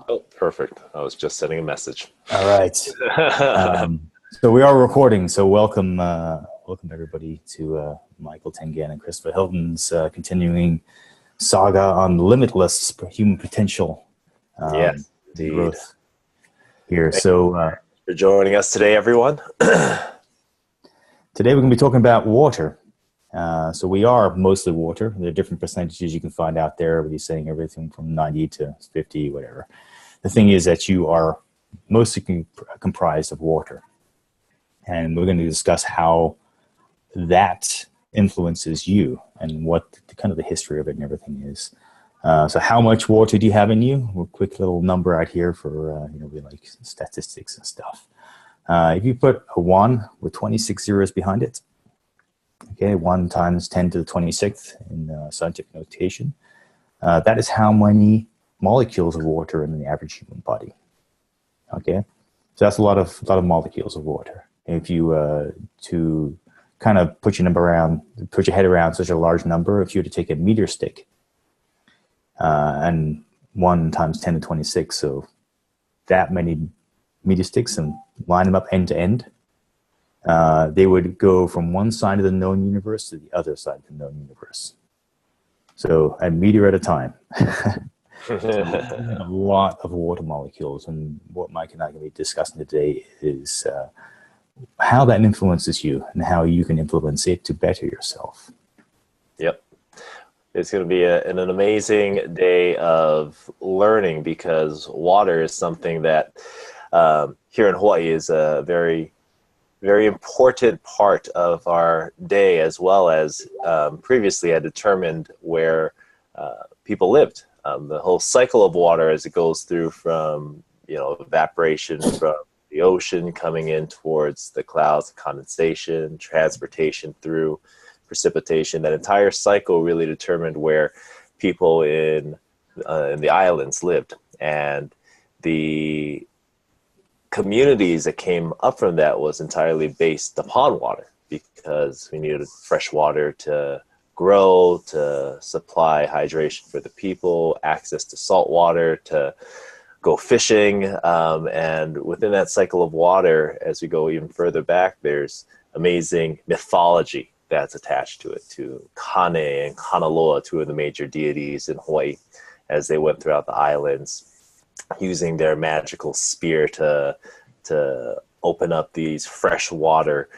Oh, perfect. I was just sending a message. All right. So we are recording. So welcome everybody to Michael Tengan and Christopher Hilton's continuing saga on limitless human potential Yes, and indeed. growth here. Thank you for joining us today, everyone. Today we're going to be talking about water. So we are mostly water. There are different percentages you can find out there, but he's saying everything from 90 to 50, whatever. The thing is that you are mostly comprised of water. And we're going to discuss how that influences you and what kind of the history of it and everything is. So how much water do you have in you? A quick little number out here for, we like statistics and stuff. If you put a 1 with 26 zeros behind it, okay, 1 times 10 to the 26th in scientific notation, that is how many molecules of water in the average human body. Okay, so that's a lot of molecules of water. If you to kind of put your head around such a large number, if you were to take a meter stick and 1 times 10 to 26, so that many meter sticks, and line them up end to end, they would go from one side of the known universe to the other side of the known universe. So a meter at a time. A lot of water molecules, and what Mike and I are going to be discussing today is how that influences you and how you can influence it to better yourself. Yep. It's going to be an amazing day of learning, because water is something that here in Hawaii is a very, very important part of our day, as well as previously had determined where people lived. The whole cycle of water as it goes through from, evaporation from the ocean coming in towards the clouds, condensation, transportation through precipitation. That entire cycle really determined where people in the islands lived. And the communities that came up from that was entirely based upon water, because we needed fresh water to grow, to supply hydration for the people, access to salt water, to go fishing. And within that cycle of water, as we go even further back, there's amazing mythology that's attached to it, to Kane and Kanaloa, two of the major deities in Hawaii, as they went throughout the islands, using their magical spear to open up these fresh water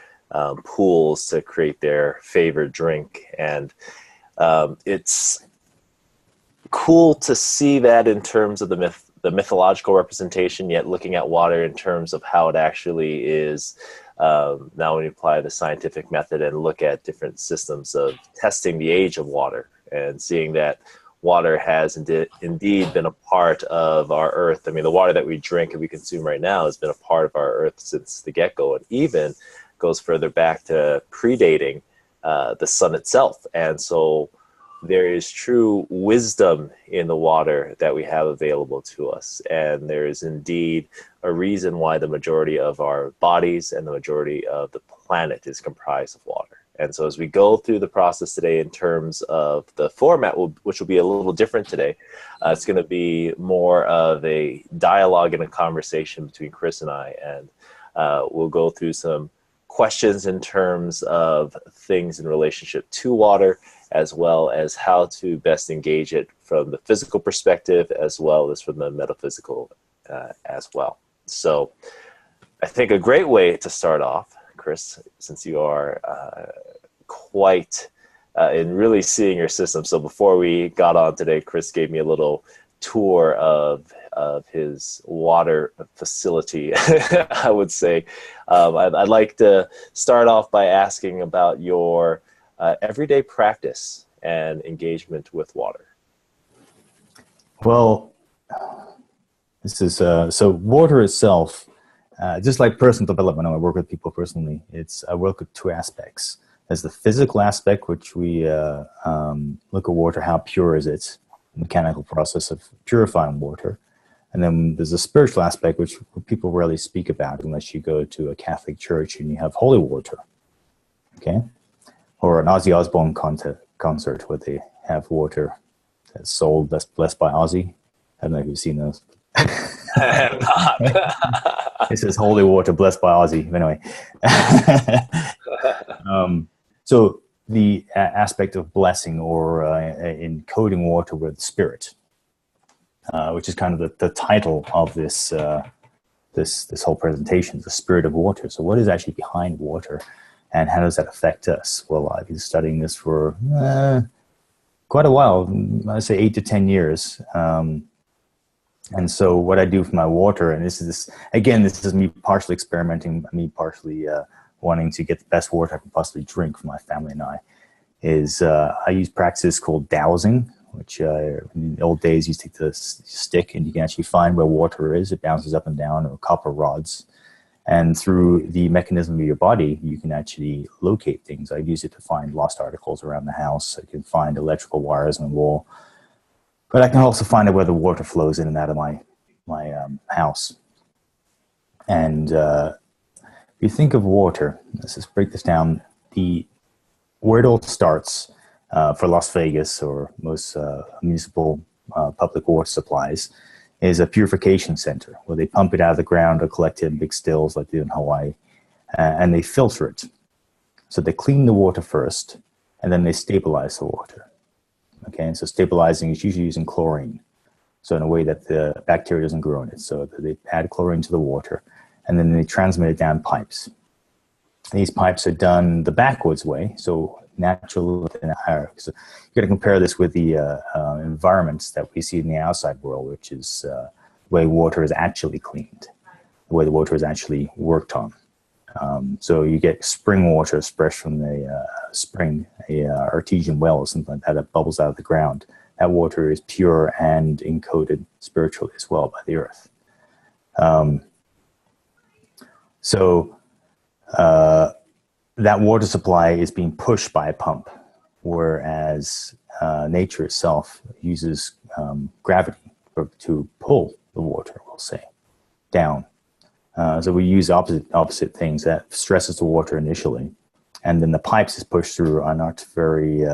pools to create their favorite drink. And it's cool to see that in terms of the mythological representation, yet looking at water in terms of how it actually is. Now when you apply the scientific method and look at different systems of testing the age of water, and seeing that water has indeed been a part of our earth. I mean, the water that we drink and we consume right now has been a part of our earth since the get-go, and even goes further back to predating the sun itself. And so there is true wisdom in the water that we have available to us. And there is indeed a reason why the majority of our bodies and the majority of the planet is comprised of water. And so as we go through the process today in terms of the format, which will be a little different today, it's going to be more of a dialogue and a conversation between Chris and I. And we'll go through some questions in terms of things in relationship to water, as well as how to best engage it from the physical perspective, as well as from the metaphysical as well. So I think a great way to start off, Chris, since you are quite in really seeing your system. So before we got on today, Chris gave me a little tour of his water facility, I would say. I'd like to start off by asking about your everyday practice and engagement with water. Well, this is so water itself, just like personal development. I work with people personally. I work with two aspects. There's the physical aspect, which we look at water, how pure is it, the mechanical process of purifying water. And then there's a spiritual aspect, which people rarely speak about unless you go to a Catholic church and you have holy water, okay? Or an Ozzy Osbourne concert where they have water that's sold, that's blessed by Ozzy. I don't know if you've seen those I am not. It says holy water blessed by Aussie. Anyway, so the aspect of blessing or encoding water with spirit, which is kind of the title of this this whole presentation, the spirit of water. So what is actually behind water, and how does that affect us? Well, I've been studying this for quite a while. I'd say 8 to 10 years. And so what I do for my water, and this is me partially experimenting, me partially wanting to get the best water I can possibly drink for my family and I, is I use practices called dowsing, which in the old days you take the stick and you can actually find where water is. It bounces up and down, or copper rods. And through the mechanism of your body, you can actually locate things. I use it to find lost articles around the house. I can find electrical wires on the wall. But I can also find out where the water flows in and out of my house. And if you think of water, let's just break this down. Where it all starts for Las Vegas or most municipal public water supplies is a purification center where they pump it out of the ground or collect it in big stills like they do in Hawaii, and they filter it. So they clean the water first, and then they stabilize the water. Okay, and so stabilizing is usually using chlorine, so in a way that the bacteria doesn't grow in it. So they add chlorine to the water, and then they transmit it down pipes. These pipes are done the backwards way, so natural and hierarchy. So you got to compare this with the environments that we see in the outside world, which is the way water is actually cleaned, the way the water is actually worked on. So you get spring water fresh from the spring, a artesian well or something like that that bubbles out of the ground. That water is pure and encoded spiritually as well by the earth. That water supply is being pushed by a pump, whereas nature itself uses gravity to pull the water, we'll say, down. So we use opposite things. That stresses the water initially, and then the pipes is pushed through are not very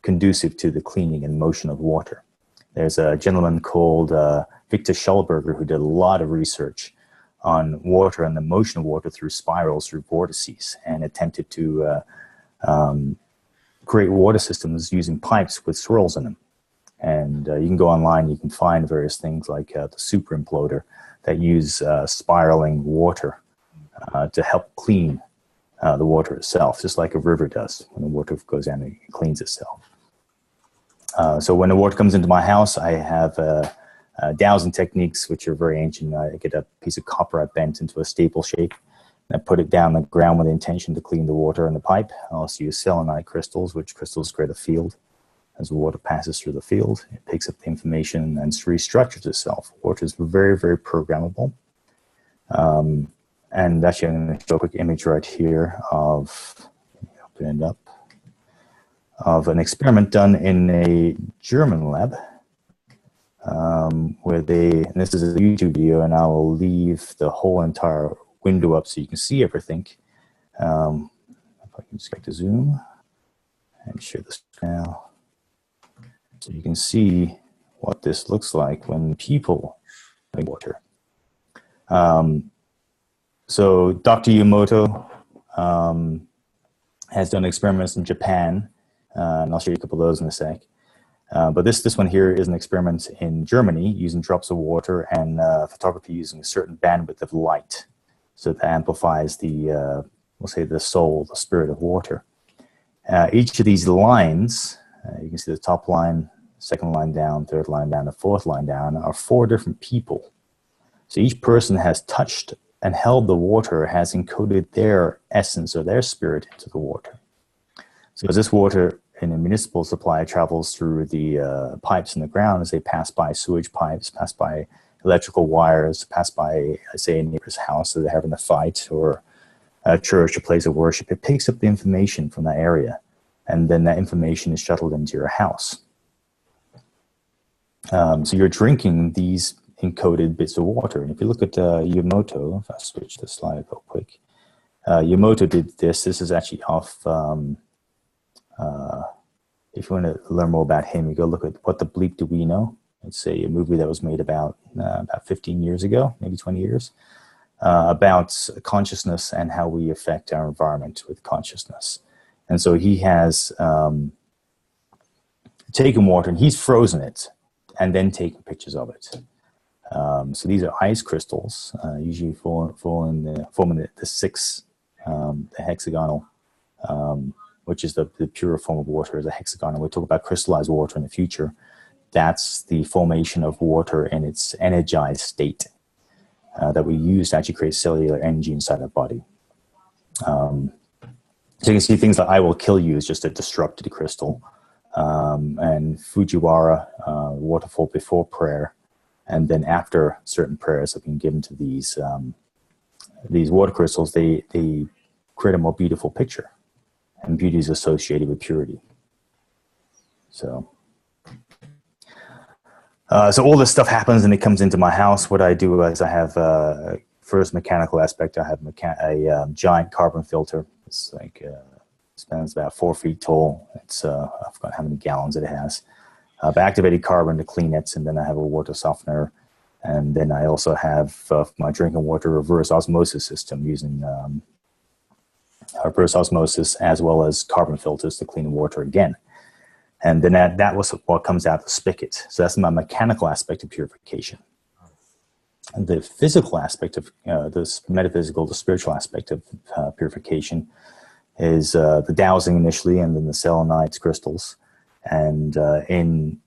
conducive to the cleaning and motion of water. There's a gentleman called Victor Schellberger who did a lot of research on water and the motion of water through spirals, through vortices, and attempted to create water systems using pipes with swirls in them. And you can go online, you can find various things like the super imploder that use spiraling water to help clean the water itself, just like a river does. When the water goes down, it cleans itself. So when the water comes into my house, I have dowsing techniques, which are very ancient. I get a piece of copper I bent into a staple shape, and I put it down the ground with the intention to clean the water in the pipe. I also use selenite crystals, which crystals create a field. As the water passes through the field, it picks up the information and restructures itself. Water is very, very programmable. And actually, I'm going to show a quick image right here of, open it up, of an experiment done in a German lab where and this is a YouTube video, and I will leave the whole entire window up so you can see everything. If I can just get to zoom and share this now. So you can see what this looks like when people drink water. So Dr. Yamamoto has done experiments in Japan, and I'll show you a couple of those in a sec. But this one here is an experiment in Germany using drops of water and photography using a certain bandwidth of light. So that amplifies the, we'll say, the soul, the spirit of water. Each of these lines, you can see the top line, second line down, third line down, the fourth line down, are 4 different people. So each person has touched and held the water, has encoded their essence or their spirit into the water. So as this water in a municipal supply travels through the pipes in the ground, as they pass by sewage pipes, pass by electrical wires, pass by, say, a neighbor's house that they're having a fight, or a church, a place of worship, it picks up the information from that area, and then that information is shuttled into your house. So you're drinking these encoded bits of water. And if you look at Yamamoto, if I switch the slide real quick, Yamamoto did this. This is actually off, if you want to learn more about him, you go look at What the Bleep Do We Know? It's a movie that was made about 15 years ago, maybe 20 years, about consciousness and how we affect our environment with consciousness. And so he has taken water and he's frozen it and then taken pictures of it. So these are ice crystals, usually forming the six, the hexagonal, which is the pure form of water, is a hexagonal. We'll talk about crystallized water in the future. That's the formation of water in its energized state that we use to actually create cellular energy inside our body. So you can see things like "I will kill you" is just a disrupted crystal, and Fujiwara, waterfall before prayer, and then after certain prayers have been given to these water crystals, they create a more beautiful picture, and beauty is associated with purity. So all this stuff happens and it comes into my house. What I do is I have first mechanical aspect. I have a giant carbon filter. It's like spans about 4 feet tall. It's I forgot how many gallons it has. Activated carbon to clean it, and then I have a water softener, and then I also have my drinking water reverse osmosis system using reverse osmosis as well as carbon filters to clean the water again. And then that was what comes out the spigot. So that's my mechanical aspect of purification. And the physical aspect of this metaphysical, the spiritual aspect of purification is the dowsing initially, and then the selenites crystals. And in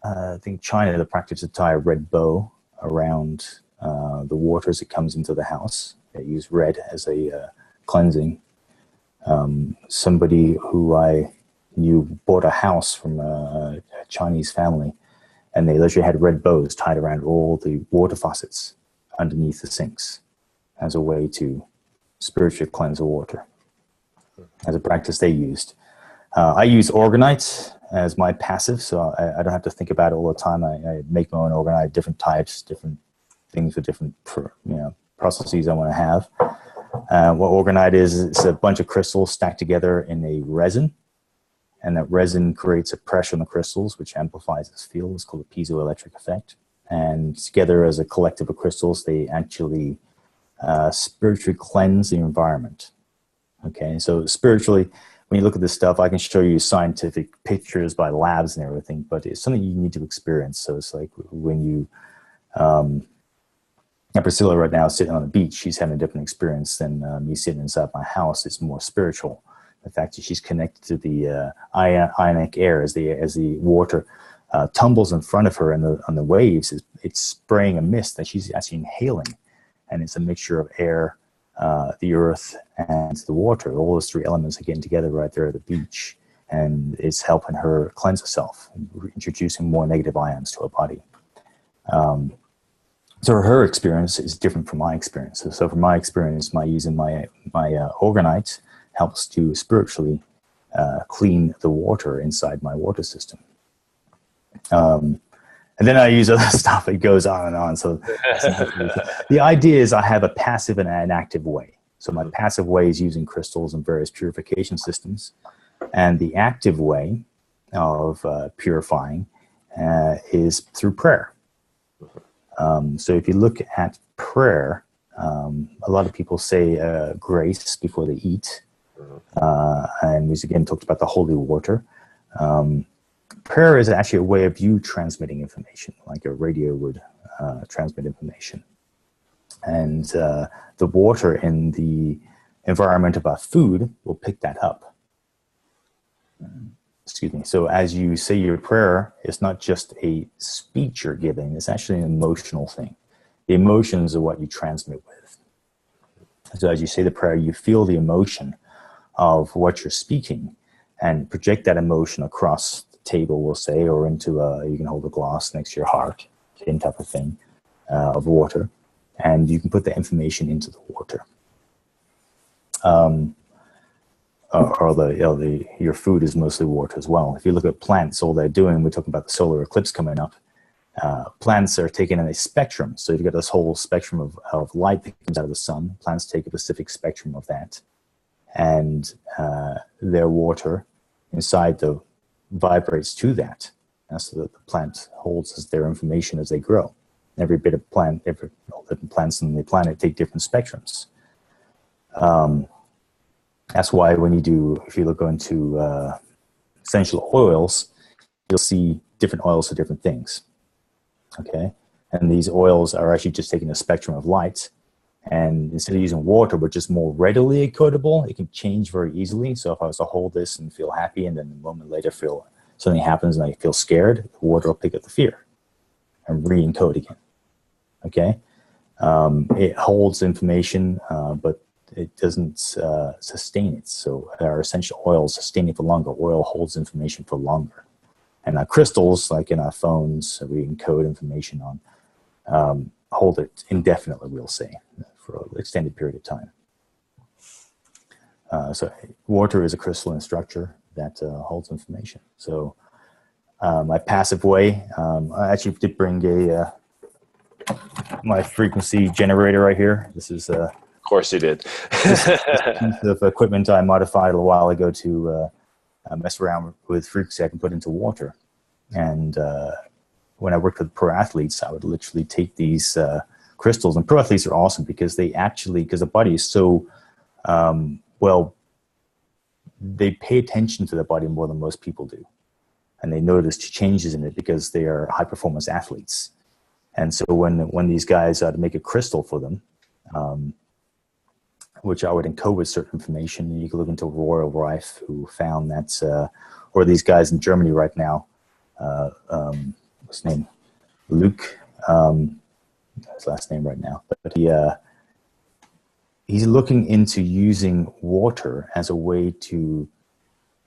I think China, the practice to tie a red bow around the water as it comes into the house. They use red as a cleansing. Somebody who I knew bought a house from a Chinese family, and they literally had red bows tied around all the water faucets underneath the sinks as a way to spiritually cleanse the water, as a practice they used. I use orgonite as my passive, so I don't have to think about it all the time. I make my own orgonite, different types, different things for different processes I want to have. What orgonite is, it's a bunch of crystals stacked together in a resin, and that resin creates a pressure on the crystals, which amplifies its field. It's called the piezoelectric effect. And together as a collective of crystals, they actually spiritually cleanse the environment. Okay, so spiritually, when you look at this stuff, I can show you scientific pictures by labs and everything, but it's something you need to experience. So it's like when you, and Priscilla right now is sitting on the beach, she's having a different experience than me sitting inside my house. It's more spiritual. The fact that she's connected to the ionic air as the water tumbles in front of her on the waves, it's spraying a mist that she's actually inhaling. And it's a mixture of air, the earth, and the water. All those three elements are getting together right there at the beach. And it's helping her cleanse herself, introducing more negative ions to her body. So her experience is different from my experience. So from my experience, using my orgonite helps to spiritually clean the water inside my water system. And then I use other stuff. It goes on and on. So the idea is I have a passive and an active way. So my passive way is using crystals and various purification systems. And the active way of purifying is through prayer. So if you look at prayer, a lot of people say grace before they eat. And we again talked about the holy water. Prayer is actually a way of you transmitting information, like a radio would transmit information. And the water in the environment of our food will pick that up. Excuse me. So as you say your prayer, it's not just a speech you're giving, it's actually an emotional thing. The emotions are what you transmit with. So as you say the prayer, you feel the emotion of what you're speaking and project that emotion across the table, we'll say, or into you can hold a glass next to your heart, same type of thing, of water, and you can put the information into the water. Your food is mostly water as well. If you look at plants, all they're doing, we're talking about the solar eclipse coming up, plants are taking in a spectrum. So you've got this whole spectrum of light that comes out of the sun. Plants take a specific spectrum of that, and their water inside vibrates to that. That's the plant holds as their information as they grow. Every bit of plant, all different plants on the planet take different spectrums. That's why when you do, if you look into essential oils, you'll see different oils for different things. Okay, and these oils are actually just taking a spectrum of light, and instead of using water, which is more readily encodable, it can change very easily. So if I was to hold this and feel happy, and then a moment later feel something happens and I feel scared, the water will pick up the fear and re-encode again. Okay, it holds information, but it doesn't sustain it. So our essential oils sustain it for longer. Oil holds information for longer. And our crystals, like in our phones, we encode information on, hold it indefinitely, we'll say, for an extended period of time. So water is a crystalline structure that holds information. So my passive way, I actually did bring my frequency generator right here. This is of course you did. this piece of equipment I modified a while ago to mess around with frequency I can put into water. And when I worked with pro athletes, I would literally take these crystals. And pro athletes are awesome because they actually, because the body is so, well, they pay attention to their body more than most people do. And they notice changes in it because they are high performance athletes. And so when these guys, to make a crystal for them, which I would encode with certain information, you can look into Royal Rife, who found that, or these guys in Germany right now, what's his name? Luke, his last name right now, but he's looking into using water as a way to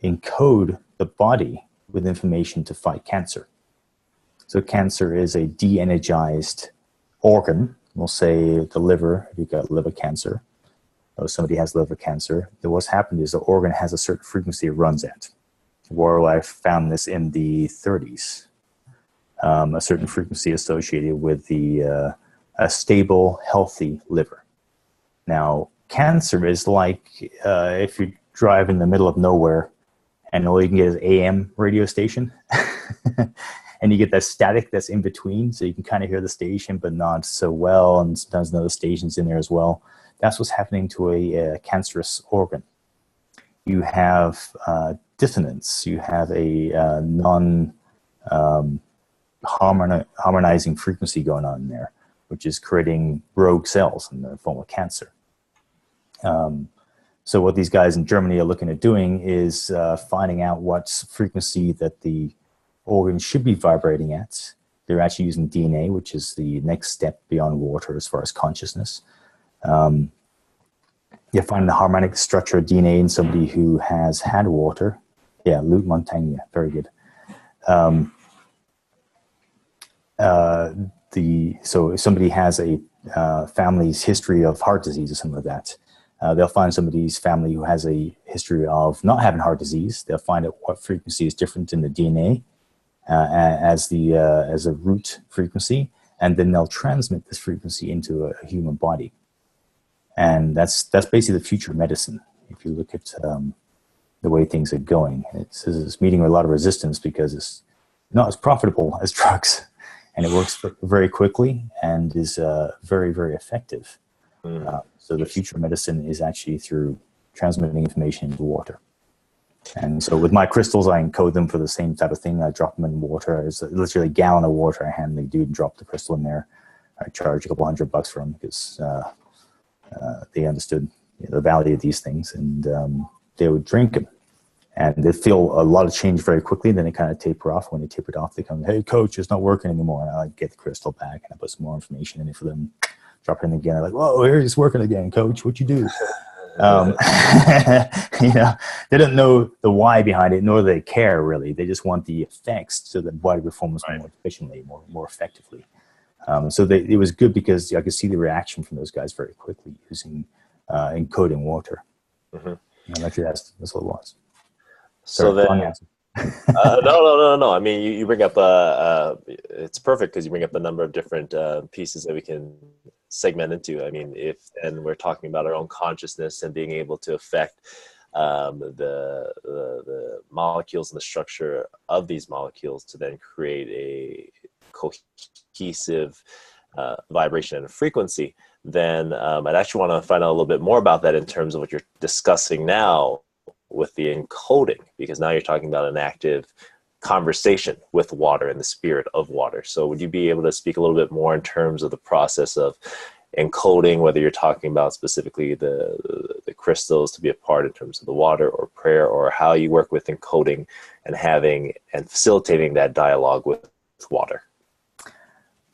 encode the body with information to fight cancer. So cancer is a de-energized organ. We'll say the liver, if you've got liver cancer, or somebody has liver cancer, then what's happened is the organ has a certain frequency it runs at. Royal Life found this in the 30s, a certain frequency associated with a stable, healthy liver. Now, cancer is like if you drive in the middle of nowhere and all you can get is AM radio station, and you get that static that's in between, so you can kind of hear the station, but not so well, and sometimes another station's in there as well. That's what's happening to a cancerous organ. You have dissonance. You have a non-harmonizing frequency going on in there, which is creating rogue cells in the form of cancer. So what these guys in Germany are looking at doing is finding out what frequency that the organ should be vibrating at. They're actually using DNA, which is the next step beyond water as far as consciousness. You find the harmonic structure of DNA in somebody who has had water. Yeah, Luc Montaigne, very good. So if somebody has a family's history of heart disease or something like that, they'll find somebody's family who has a history of not having heart disease. They'll find out what frequency is different in the DNA as a root frequency, and then they'll transmit this frequency into a human body. And that's basically the future of medicine. If you look at the way things are going, it's meeting a lot of resistance because it's not as profitable as drugs, and it works very quickly and is very, very effective. So the future of medicine is actually through transmitting information into water. And so with my crystals, I encode them for the same type of thing. I drop them in water. It's literally a gallon of water. I hand the dude and drop the crystal in there. I charge a couple $100 for them because they understood the value of these things, and they would drink them. And they feel a lot of change very quickly. Then they kind of taper off. When they taper it off, they come, "Hey, coach, it's not working anymore." And I get the crystal back and I put some more information in it for them. Drop it in again. I'm like, "Whoa, here it's working again, coach. What you do?" They don't know the why behind it, nor do they care really. They just want the effects so that body performs more efficiently, more effectively. So it was good because I could see the reaction from those guys very quickly using encoding water. Mm-hmm. And actually, that's what it was. So then, no. I mean, you bring up it's perfect because you bring up a number of different pieces that we can segment into. I mean, and we're talking about our own consciousness and being able to affect the molecules and the structure of these molecules to then create a cohesive vibration and frequency, then I'd actually want to find out a little bit more about that in terms of what you're discussing now with the encoding, because now you're talking about an active conversation with water and the spirit of water. So would you be able to speak a little bit more in terms of the process of encoding, whether you're talking about specifically the crystals to be a part in terms of the water or prayer, or how you work with encoding and having and facilitating that dialogue with water?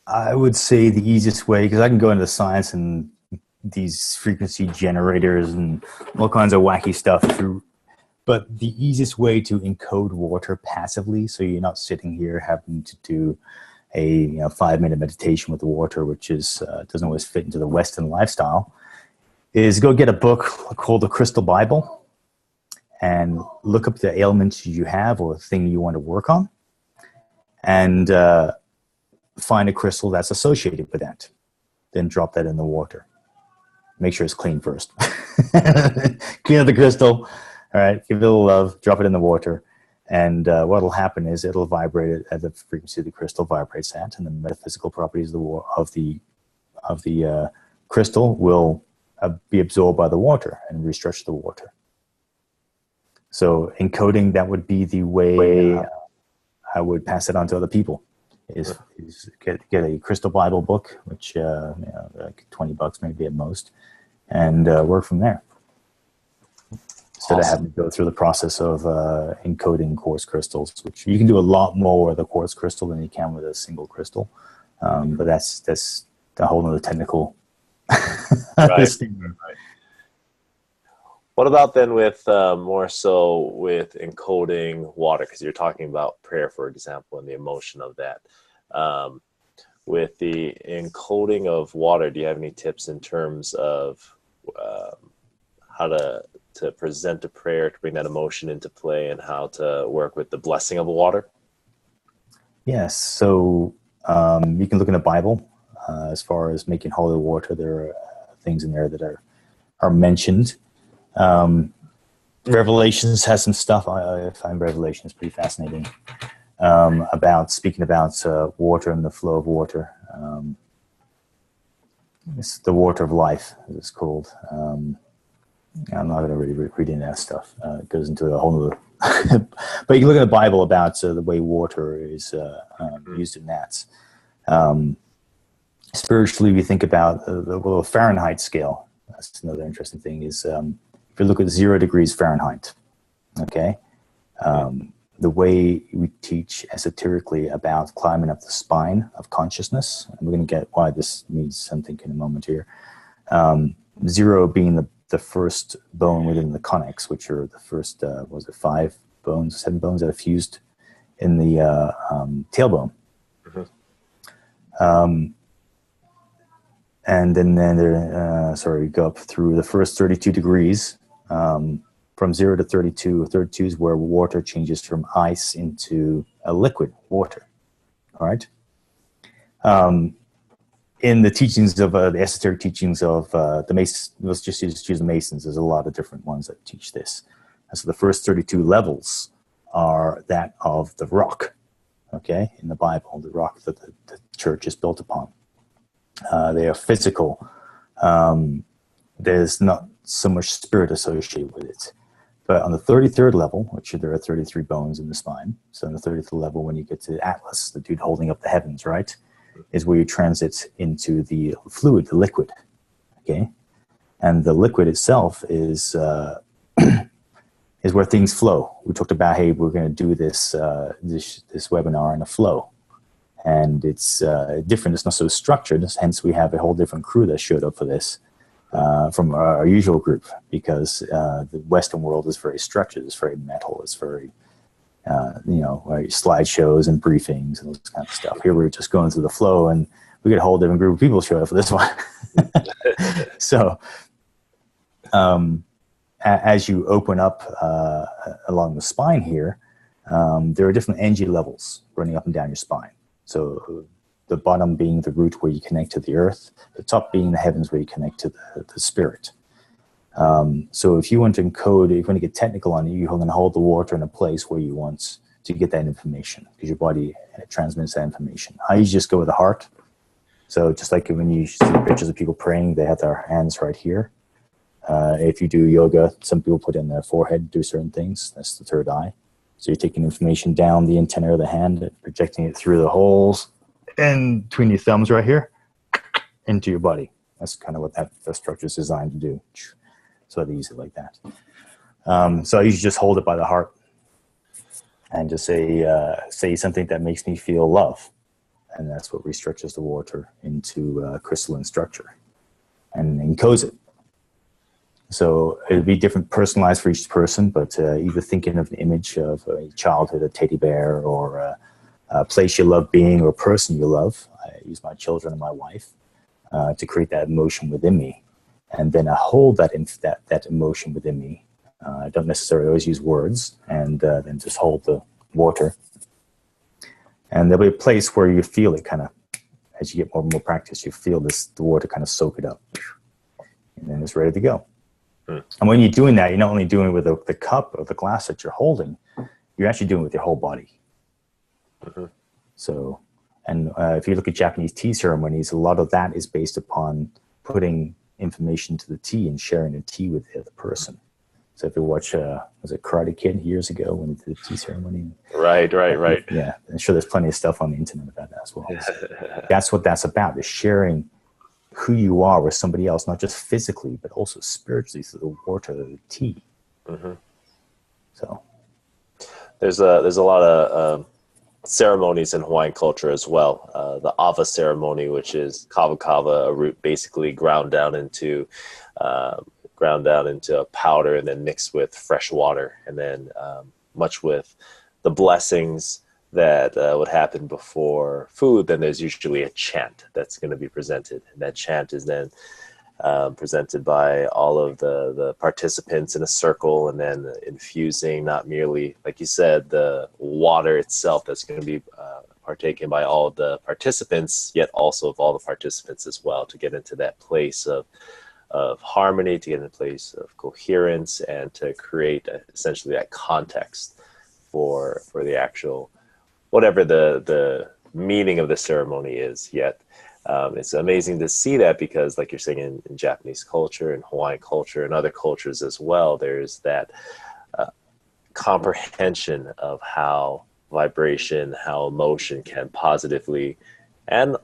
I would say the easiest way, because I can go into science and these frequency generators and all kinds of wacky stuff through, but the easiest way to encode water passively, so you're not sitting here having to do a 5-minute meditation with the water, which is doesn't always fit into the Western lifestyle, is go get a book called the Crystal Bible and look up the ailments you have or the thing you want to work on, and find a crystal that's associated with that. Then drop that in the water. Make sure it's clean first. Clean up the crystal. All right, give it a little love, drop it in the water, and what will happen is it'll vibrate at the frequency the crystal vibrates at, and the metaphysical properties of the crystal will be absorbed by the water and restructure the water. So encoding, that would be the way I would pass it on to other people. Is get a Crystal Bible book, which like $20 maybe at most, and work from there. Instead of having to go through the process of encoding quartz crystals, which you can do a lot more with a quartz crystal than you can with a single crystal. But that's a whole other technical. Right. What about then with more so with encoding water? Because you're talking about prayer, for example, and the emotion of that. With the encoding of water, do you have any tips in terms of how to present a prayer to bring that emotion into play, and how to work with the blessing of water? Yes. So you can look in the Bible as far as making holy water. There are things in there that are mentioned. Revelations has some stuff. I find Revelations pretty fascinating about speaking about water and the flow of water. It's the water of life, as it's called. I'm not going to really read into that stuff. It goes into a whole other. But you can look at the Bible about the way water is used in that. Spiritually, we think about the Fahrenheit scale. That's another interesting thing. Is if you look at 0 degrees Fahrenheit, okay, the way we teach esoterically about climbing up the spine of consciousness, and we're going to get why this means something in a moment here. 0 being the first bone within the conics, which are the first, 5 bones, 7 bones that are fused in the tailbone. Mm-hmm. And then we go up through the first 32 degrees, from 0 to 32. 32 is where water changes from ice into a liquid water. All right. In the teachings of the esoteric teachings of the Masons, let's just use the Masons. There's a lot of different ones that teach this. And so the first 32 levels are that of the rock, okay, in the Bible, the rock that the church is built upon. They are physical. There's not so much spirit associated with it. But on the 33rd level, which there are 33 bones in the spine, so on the 33rd level, when you get to Atlas, the dude holding up the heavens, right, is where you transit into the fluid, the liquid, okay? And the liquid itself is is where things flow. We talked about, hey, we're going to do this webinar in a flow. And it's different. It's not so structured. Hence, we have a whole different crew that showed up for this from our usual group, because the Western world is very structured. It's very metal. It's very, slideshows and briefings and this kind of stuff. Here we're just going through the flow, and we get a whole different group of people show up for this one. So, as you open up along the spine here, there are different energy levels running up and down your spine. So the bottom being the root where you connect to the earth, the top being the heavens where you connect to the spirit. So if you want to encode, if you want to get technical on it, you're going to hold the water in a place where you want to get that information, because your body transmits that information. I usually just go with the heart. So just like when you see pictures of people praying, they have their hands right here. If you do yoga, some people put in their forehead, do certain things. That's the third eye. So you're taking information down the antenna of the hand, projecting it through the holes and between your thumbs right here into your body. That's kind of what that structure is designed to do. So they use it like that. So I usually just hold it by the heart and just say something that makes me feel love. And that's what restructures the water into crystalline structure and encodes it. So it'll be different, personalized for each person, but either thinking of an image of a childhood, a teddy bear, or a place you love being, or a person you love. I use my children and my wife to create that emotion within me. And then I hold that emotion within me. I don't necessarily always use words, and then just hold the water. And there'll be a place where you feel it kind of, as you get more and more practice, you feel the water kind of soak it up. And then it's ready to go. And when you're doing that, you're not only doing it with the cup or the glass that you're holding, you're actually doing it with your whole body. Mm-hmm. So, and if you look at Japanese tea ceremonies, a lot of that is based upon putting information to the tea and sharing the tea with the other person. So if you watch, was it Karate Kid years ago when they did the tea ceremony? Right. Yeah, I'm sure there's plenty of stuff on the internet about that as well. So that's what that's about, is sharing who you are with somebody else, not just physically, but also spiritually through the water, the tea. Mm-hmm. So there's a lot of ceremonies in Hawaiian culture as well. The Ava ceremony, which is kava kava, a root basically ground down into a powder and then mixed with fresh water, and then much with the blessings that would happen before food. Then there's usually a chant that's going to be presented, and that chant is then presented by all of the participants in a circle, and then infusing not merely, like you said, the water itself that's going to be partaken by all of the participants, yet also of all the participants as well, to get into that place of harmony, to get in a place of coherence, and to create essentially that context for the actual, whatever the meaning of the ceremony is. Yet it's amazing to see that, because like you're saying, in Japanese culture and Hawaiian culture and other cultures as well, there's that comprehension of how vibration, how emotion can positively and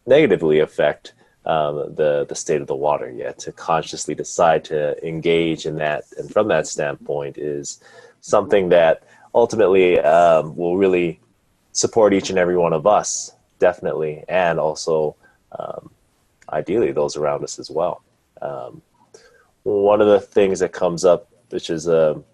negatively affect the state of the water. Yet to consciously decide to engage in that, and from that standpoint, is something that ultimately will really support each and every one of us, definitely, and also ideally those around us as well. One of the things that comes up, which is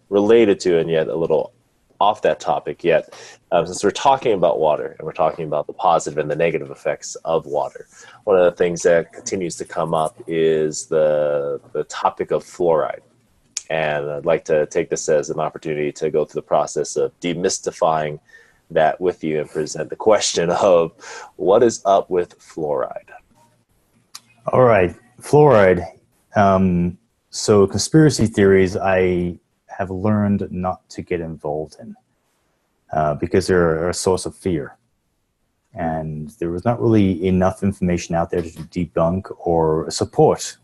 related to and yet a little off that topic yet, since we're talking about water and we're talking about the positive and the negative effects of water, one of the things that continues to come up is the topic of fluoride. And I'd like to take this as an opportunity to go through the process of demystifying that with you and present the question of what is up with fluoride. All right, fluoride. So conspiracy theories, I have learned not to get involved in because they're a source of fear. And there was not really enough information out there to debunk or support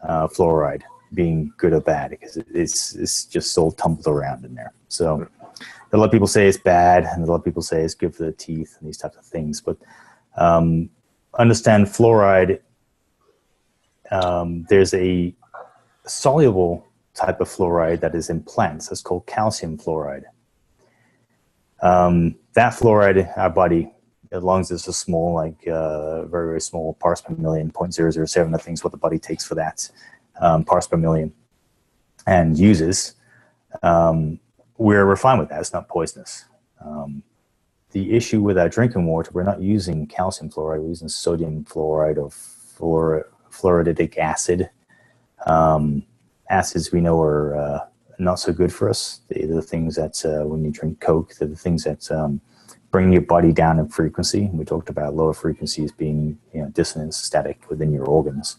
fluoride being good or bad, because it's just so tumbled around in there. So a lot of people say it's bad, and a lot of people say it's good for the teeth and these types of things. But understand fluoride, there's a soluble type of fluoride that is in plants. It's called calcium fluoride. That fluoride, our body, as long as it's a small, like very, very small parts per million, 0.007, I think is what the body takes for that, parts per million, and uses, we're fine with that. It's not poisonous. The issue with our drinking water, we're not using calcium fluoride, we're using sodium fluoride or fluoridic acid. Acids we know are not so good for us. They're the things that when you drink Coke, they're the things that bring your body down in frequency. We talked about lower frequencies being, dissonance, static within your organs.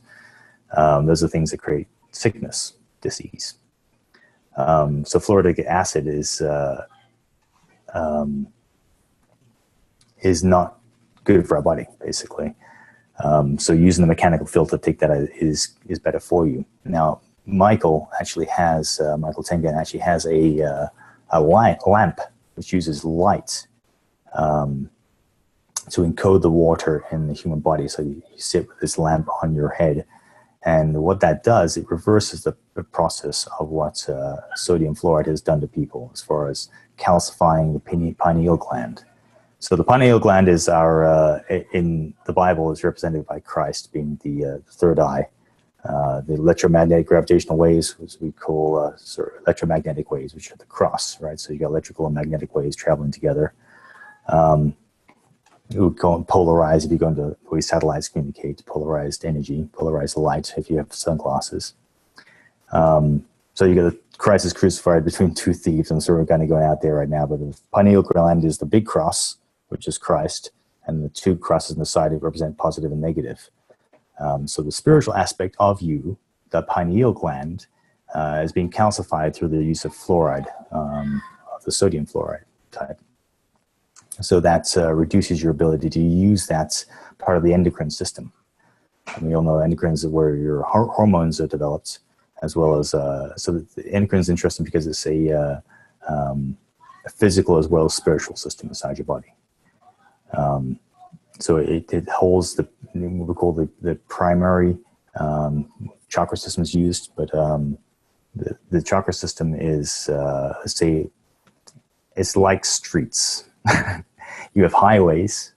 Those are things that create sickness. disease. So fluoric acid is not good for our body, basically. So using the mechanical filter to take that out is better for you. Now, Michael Tengen actually has a lamp which uses light to encode the water in the human body. So you sit with this lamp on your head, and what that does, it reverses the process of what sodium fluoride has done to people as far as calcifying the pineal gland. So the pineal gland is in the Bible is represented by Christ being the third eye. The electromagnetic gravitational waves, which we call electromagnetic waves, which are the cross, right? So you got electrical and magnetic waves traveling together. It would go polarized if you go into the way satellites communicate, polarized energy, polarized light if you have sunglasses. So you got Christ is crucified between two thieves, and so we're kind of going out there right now. But the pineal gland is the big cross, which is Christ, and the two crosses on the side represent positive and negative. So the spiritual aspect of you, the pineal gland, is being calcified through the use of fluoride, of the sodium fluoride type. So that reduces your ability to use that part of the endocrine system. And we all know endocrines are where your hormones are developed, as well as so the endocrine is interesting because it's a physical as well as spiritual system inside your body. So it holds what we call the primary chakra system is used, but the chakra system is it's like streets. You have highways,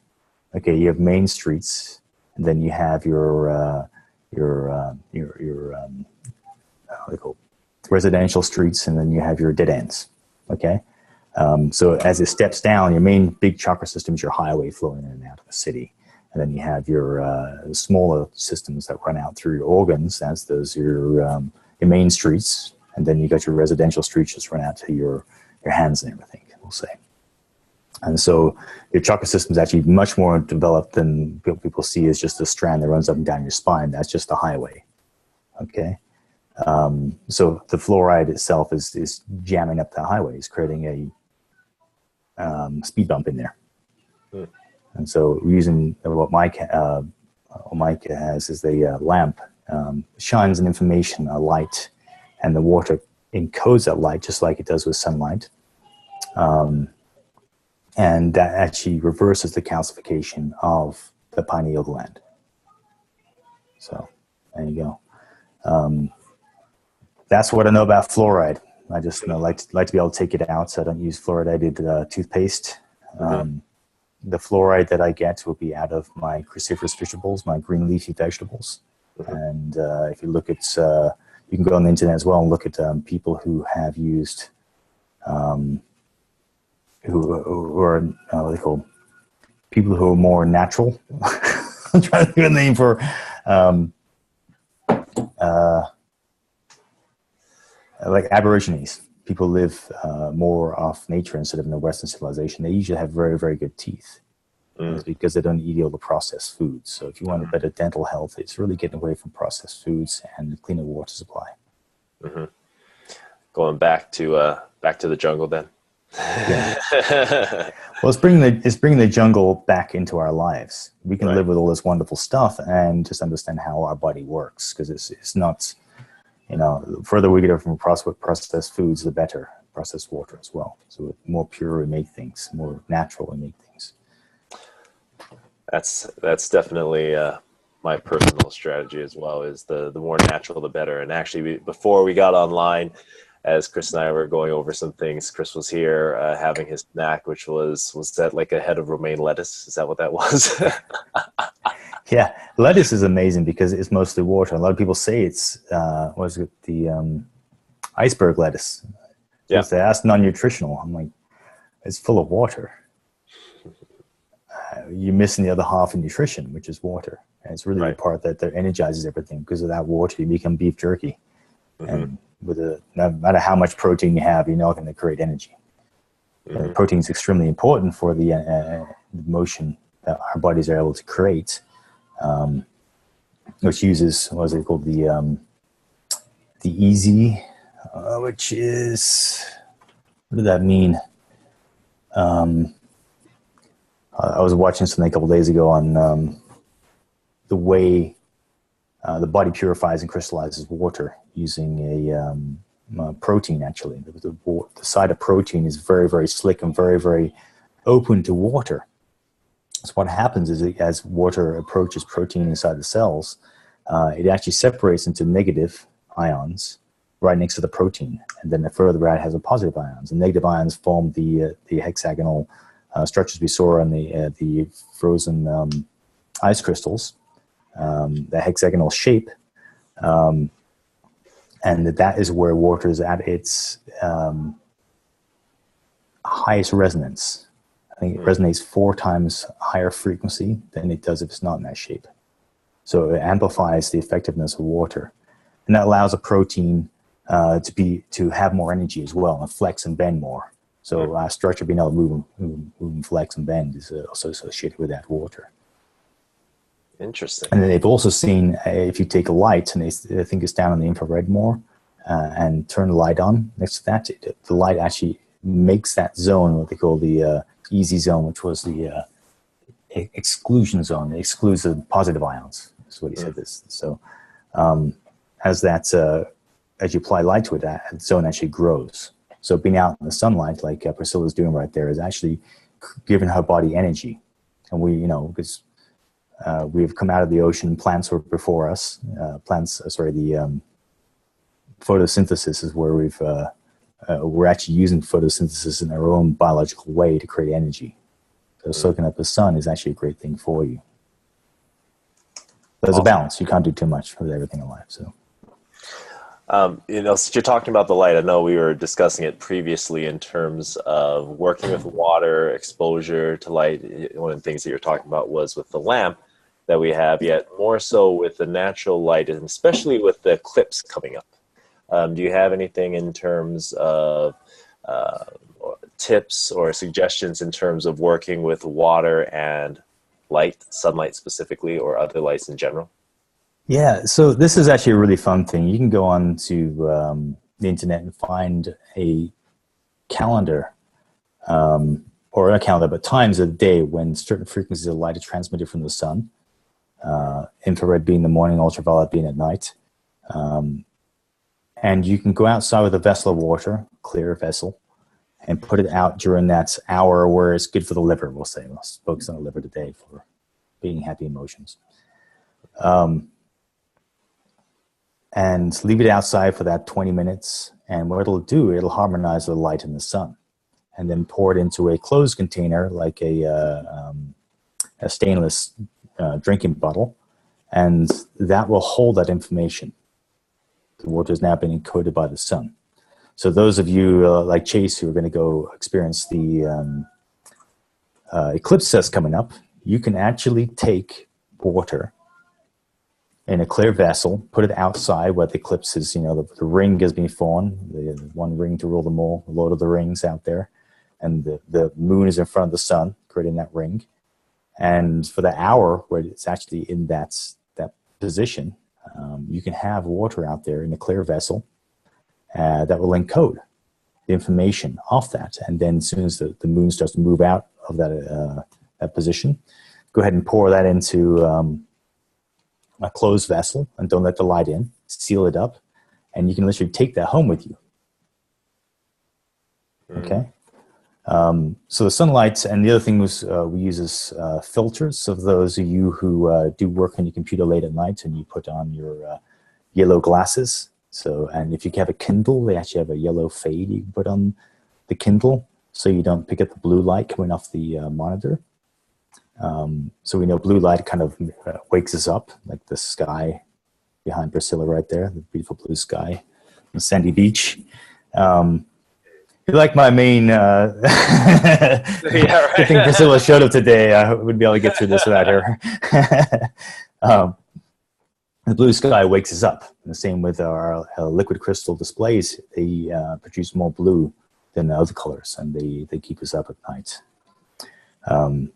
okay. You have main streets, and then you have your residential streets, and then you have your dead ends, okay. So as it steps down, your main big chakra system is your highway flowing in and out of the city, and then you have your smaller systems that run out through your organs. That's your main streets, and then you got your residential streets just run out to your hands and everything, we'll say. And so your chakra system is actually much more developed than people see as just a strand that runs up and down your spine. That's just the highway, okay? So the fluoride itself is jamming up the highways, creating a speed bump in there. Mm. And so using what Mike has is the lamp, shines an information, a light, and the water encodes that light just like it does with sunlight. And that actually reverses the calcification of the pineal gland. So there you go. That's what I know about fluoride. I just like to be able to take it out, so I don't use fluoridated toothpaste. Mm-hmm. The fluoride that I get will be out of my cruciferous vegetables, my green leafy vegetables. Mm-hmm. And if you look at, you can go on the internet as well and look at people who have used, who are what are they called? People who are more natural. I'm trying to think of a name for. Like Aborigines, people live more off nature instead of in the Western civilization. They usually have very, very good teeth. It's because they don't eat all the processed foods. So if you want a better dental health, it's really getting away from processed foods and cleaner water supply. Mm-hmm. Going back to the jungle then. Yeah. Well, it's bringing the jungle back into our lives. We can live with all this wonderful stuff and just understand how our body works, because it's not. The further we get from processed foods, the better. Processed water as well. So the more pure we make things, more natural we make things. That's definitely my personal strategy as well. Is the more natural, the better. And actually, before we got online, as Chris and I were going over some things, Chris was here having his snack, which was that like a head of romaine lettuce? Is that what that was? Yeah, lettuce is amazing because it's mostly water. A lot of people say it's the iceberg lettuce. Yeah, that's non-nutritional. I'm like, it's full of water. You're missing the other half of nutrition, which is water. And it's really the part that energizes everything. Because of that water, you become beef jerky. Mm-hmm. And no matter how much protein you have, you're not going to create energy. Mm-hmm. Protein is extremely important for the motion that our bodies are able to create. Which uses, what is it called, the the easy, which is, what does that mean? I was watching something a couple days ago on the way the body purifies and crystallizes water using a protein, actually. The side of protein is very, very slick and very, very open to water. So what happens is as water approaches protein inside the cells, it actually separates into negative ions right next to the protein. And then the further out has a positive ions. The negative ions form the hexagonal structures we saw on the frozen ice crystals, the hexagonal shape. And that is where water is at its highest resonance. I think it resonates 4 times higher frequency than it does if it's not in that shape. So it amplifies the effectiveness of water. And that allows a protein to have more energy as well and flex and bend more. So our structure being able to move and flex and bend is also associated with that water. Interesting. And then they've also seen if you take a light, and I think it's down in the infrared more, and turn the light on next to that, the light actually makes that zone, what they call the easy zone, which was the exclusion zone. It excludes the positive ions. That's what he said this. So as you apply light to it, that zone actually grows. So being out in the sunlight, like Priscilla's doing right there, is actually giving her body energy. And because we've come out of the ocean, plants were before us. The photosynthesis is where we're actually using photosynthesis in our own biological way to create energy. So soaking up the sun is actually a great thing for you. There's a balance. You can't do too much with everything in life. So. Since you're talking about the light, I know we were discussing it previously in terms of working with water, exposure to light. One of the things that you're talking about was with the lamp that we have, yet more so with the natural light, and especially with the eclipse coming up. Do you have anything in terms of tips or suggestions in terms of working with water and light, sunlight specifically, or other lights in general? Yeah, so this is actually a really fun thing. You can go on to the internet and find a calendar, or a calendar, but times of the day when certain frequencies of light are transmitted from the sun, infrared being the morning, ultraviolet being at night. And you can go outside with a vessel of water, clear vessel, and put it out during that hour where it's good for the liver, we'll say. Let's focus on the liver today for being happy emotions. And leave it outside for that 20 minutes. And what it'll do, it'll harmonize the light in the sun. And then pour it into a closed container, like a stainless drinking bottle. And that will hold that information. The water has now been encoded by the sun. So those of you like Chase who are going to go experience the eclipse that's coming up, you can actually take water in a clear vessel, put it outside where the eclipse is, the ring has been formed, the one ring to rule them all, the Lord of the Rings out there, and the moon is in front of the sun, creating that ring. And for the hour where it's actually in that position, you can have water out there in a clear vessel that will encode the information off that. And then as soon as the moon starts to move out of that position, go ahead and pour that into a closed vessel and don't let the light in, seal it up, and you can literally take that home with you. Okay? So the sunlight, and the other thing was we use is filters. So for those of you who do work on your computer late at night and you put on your yellow glasses, and if you have a Kindle, they actually have a yellow fade you can put on the Kindle so you don't pick up the blue light coming off the monitor. So we know blue light kind of wakes us up, like the sky behind Priscilla right there, the beautiful blue sky, the sandy beach. Like my main yeah, right. I think Priscilla showed up today. I would be able to get through this without her. The blue sky wakes us up. And the same with our liquid crystal displays. They produce more blue than the other colors, and they keep us up at night.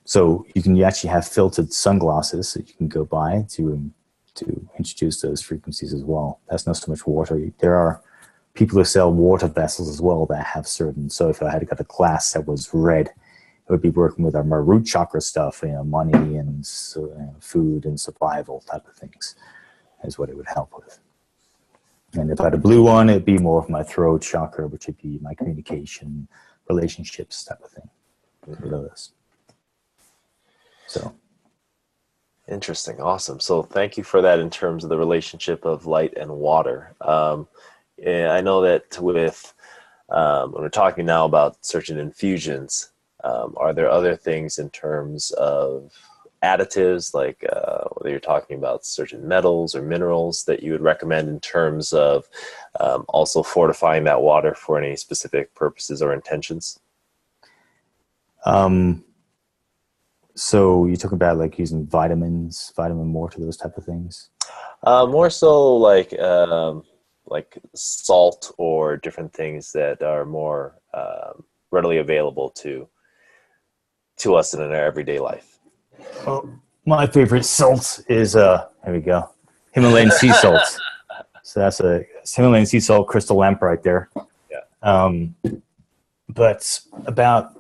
So you actually have filtered sunglasses that you can go buy to to introduce those frequencies as well. That's not so much water. There are people who sell water vessels as well that have certain. So if I had got a class that was red, it would be working with our more root chakra stuff, money and food and survival type of things is what it would help with. And if I had a blue one, it'd be more of my throat chakra, which would be my communication, relationships type of thing. With others. So. Interesting. Awesome. So thank you for that in terms of the relationship of light and water. I know that with when we're talking now about certain infusions, are there other things in terms of additives, like whether you're talking about certain metals or minerals that you would recommend in terms of also fortifying that water for any specific purposes or intentions? So you talk about like using vitamins, vitamin water, those type of things? More so like salt or different things that are more readily available to us in our everyday life. Oh, my favorite salt is here we go, Himalayan sea salt. So that's Himalayan sea salt crystal lamp right there. Yeah. But about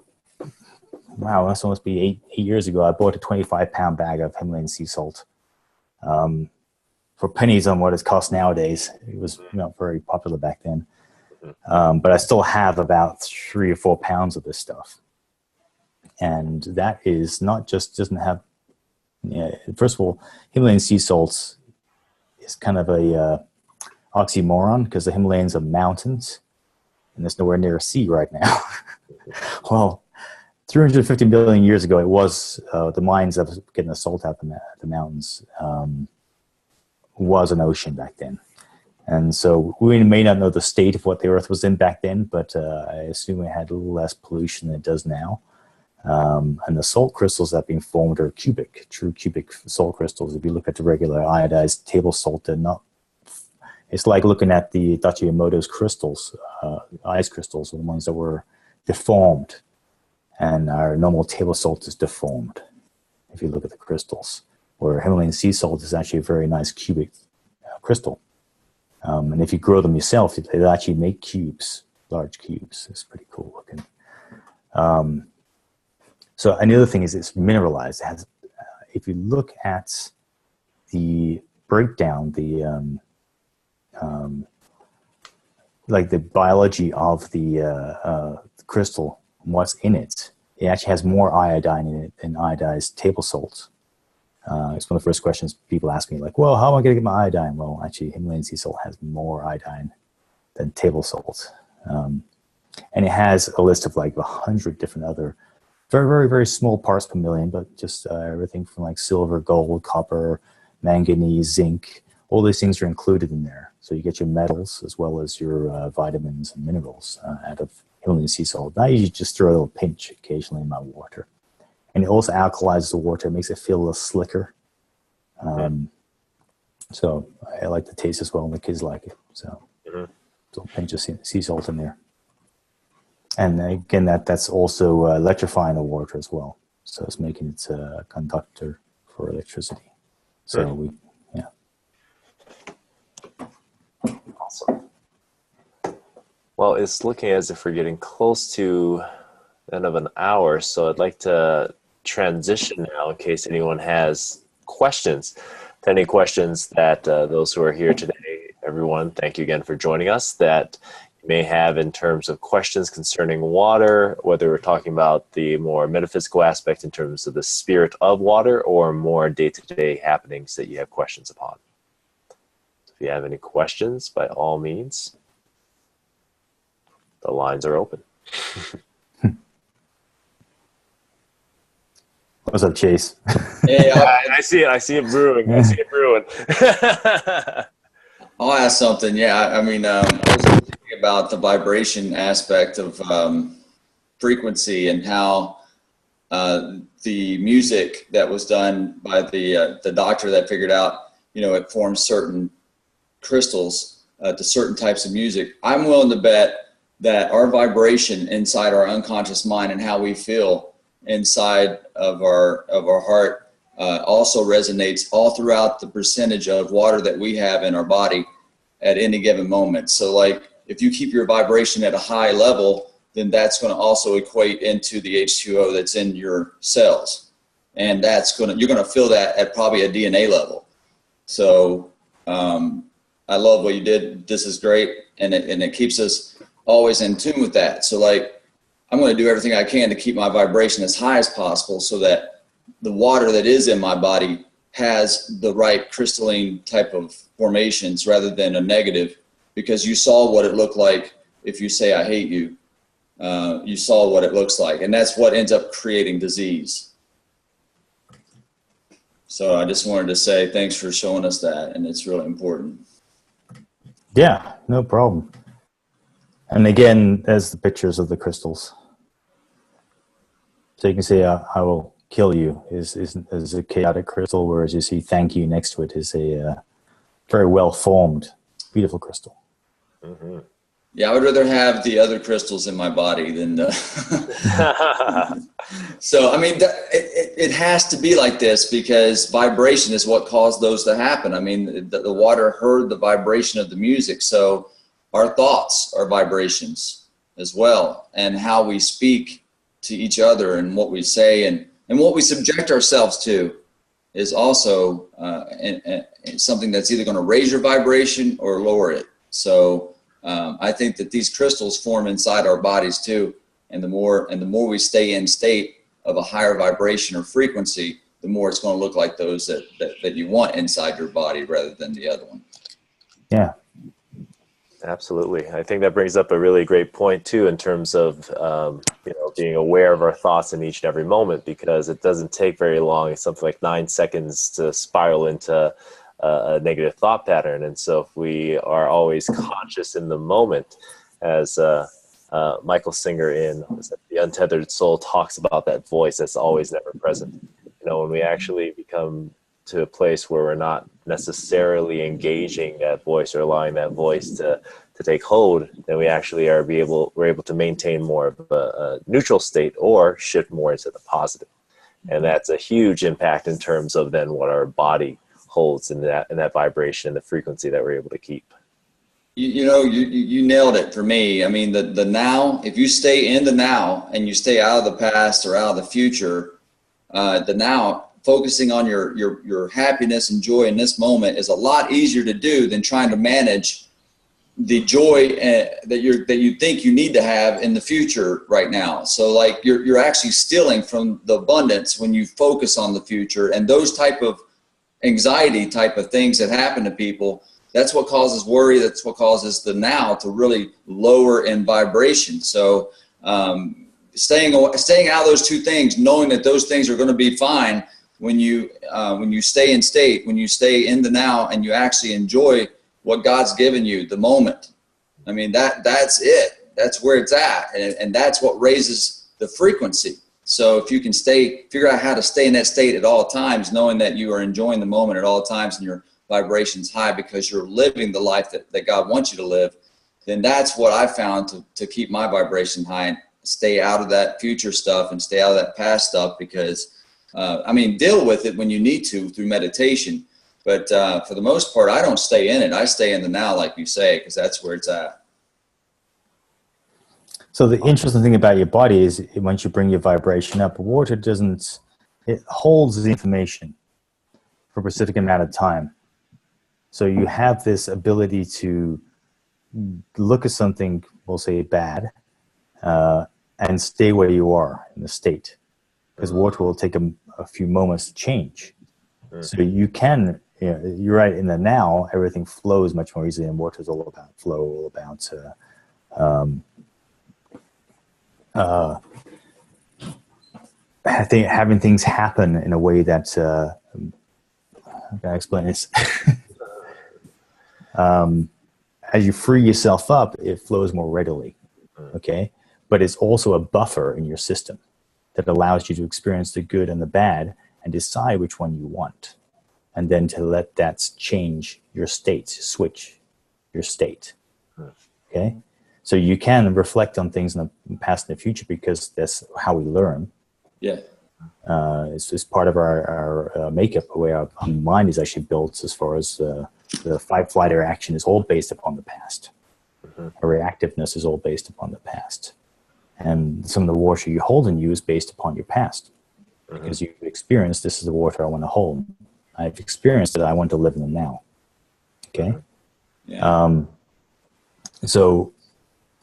that's almost be eight years ago, I bought a 25-pound bag of Himalayan sea salt for pennies on what it costs nowadays. It was very popular back then. But I still have about 3 or 4 pounds of this stuff. And that is not just, doesn't have, first of all, Himalayan sea salts is kind of a oxymoron because the Himalayas are mountains and there's nowhere near a sea right now. Well, 350 million years ago, it was the mines of getting the salt out of the mountains was an ocean back then. And so we may not know the state of what the Earth was in back then, but I assume it had a little less pollution than it does now. And the salt crystals that are being formed are true cubic salt crystals. If you look at the regular iodized table salt, they're not. It's like looking at the Dachi Emoto's crystals, ice crystals, are the ones that were deformed. And our normal table salt is deformed, if you look at the crystals. Where Himalayan sea salt is actually a very nice cubic crystal. And if you grow them yourself, they actually make cubes, large cubes. It's pretty cool looking. So another thing is it's mineralized. It has, if you look at the breakdown, like the biology of the crystal, what's in it, it actually has more iodine in it than iodized table salt. It's one of the first questions people ask me, like, well, how am I going to get my iodine? Well, actually, Himalayan sea salt has more iodine than table salt. And it has a list of like 100 different other very, very, very small parts per million, but just everything from like silver, gold, copper, manganese, zinc, all these things are included in there. So you get your metals as well as your vitamins and minerals out of Himalayan sea salt. I usually just throw a little pinch occasionally in my water. And it also alkalizes the water, makes it feel a little slicker. So I like the taste as well, and the kids like it. So a little pinch of sea salt in there. And again, that's also electrifying the water as well. So it's making it a conductor for electricity. So Awesome. Well, it's looking as if we're getting close to the end of an hour, so I'd like to transition now in case anyone has questions. Any questions that those who are here today, everyone, thank you again for joining us, that you may have in terms of questions concerning water, whether we're talking about the more metaphysical aspect in terms of the spirit of water or more day-to-day happenings that you have questions upon. If you have any questions, by all means, the lines are open. What's up, Chase? Hey, I see it. I see it brewing. I see it brewing. I'll ask something. Yeah, I mean, I was thinking about the vibration aspect of frequency and how the music that was done by the doctor that figured out, it forms certain crystals to certain types of music. I'm willing to bet that our vibration inside our unconscious mind and how we feel inside of our heart also resonates all throughout the percentage of water that we have in our body at any given moment. So like if you keep your vibration at a high level, then that's going to also equate into the H2O that's in your cells. And you're going to feel that at probably a DNA level. So I love what you did. This is great. And it keeps us always in tune with that. So like, I'm going to do everything I can to keep my vibration as high as possible so that the water that is in my body has the right crystalline type of formations rather than a negative, because you saw what it looked like. If you say, I hate you, you saw what it looks like. And that's what ends up creating disease. So I just wanted to say thanks for showing us that. And it's really important. Yeah, no problem. And again, there's the pictures of the crystals. So you can see I will kill you is a chaotic crystal, whereas you see thank you next to it is a very well formed, beautiful crystal. Mm-hmm. Yeah, I would rather have the other crystals in my body than So, I mean, it has to be like this because vibration is what caused those to happen. I mean, the water heard the vibration of the music. So our thoughts are vibrations as well. And how we speak to each other and what we say and what we subject ourselves to is also something that's either going to raise your vibration or lower it. So I think that these crystals form inside our bodies too. And the more we stay in state of a higher vibration or frequency, the more it's going to look like those that you want inside your body rather than the other one. Yeah. Absolutely. I think that brings up a really great point too, in terms of, being aware of our thoughts in each and every moment, because it doesn't take very long. It's something like 9 seconds to spiral into a negative thought pattern. And so if we are always conscious in the moment, as Michael Singer in The Untethered Soul talks about, that voice that's always never present. When we actually become to a place where we're not necessarily engaging that voice or allowing that voice to take hold, then we actually we're able to maintain more of a neutral state or shift more into the positive. And that's a huge impact in terms of then what our body holds in that vibration and the frequency that we're able to keep. You nailed it for me. I mean, the now, if you stay in the now and you stay out of the past or out of the future, the now, focusing on your happiness and joy in this moment is a lot easier to do than trying to manage the joy that you think you need to have in the future right now. So like you're actually stealing from the abundance when you focus on the future, and those type of anxiety type of things that happen to people. That's what causes worry. That's what causes the now to really lower in vibration. So staying out of those two things, knowing that those things are going to be fine when you stay in state, when you stay in the now, and you actually enjoy what God's given you, the moment. I mean, that's it. That's where it's at, and that's what raises the frequency. So if you can figure out how to stay in that state at all times, knowing that you are enjoying the moment at all times and your vibration's high because you're living the life that God wants you to live, then that's what I found to keep my vibration high and stay out of that future stuff and stay out of that past stuff, because deal with it when you need to through meditation. But for the most part, I don't stay in it. I stay in the now, like you say, because that's where it's at. So the interesting thing about your body is once you bring your vibration up, water it holds the information for a specific amount of time. So you have this ability to look at something, we'll say bad, and stay where you are in the state, because water will take a few moments to change. So you can, you're right, in the now, everything flows much more easily, and water is all about flow, all about having things happen in a way that, how can I explain this? As you free yourself up, it flows more readily, okay? But it's also a buffer in your system that allows you to experience the good and the bad and decide which one you want, and then to let that change your state, switch your state, okay? So you can reflect on things in the past and the future because that's how we learn. Yeah. It's part of our makeup, the way our mind is actually built, as far as the fight, flight, or action is all based upon the past. Our reactiveness is all based upon the past. And some of the water you hold in you is based upon your past. Because you've experienced, this is the water I want to hold. I've experienced it, I want to live in the now. Okay? Yeah. So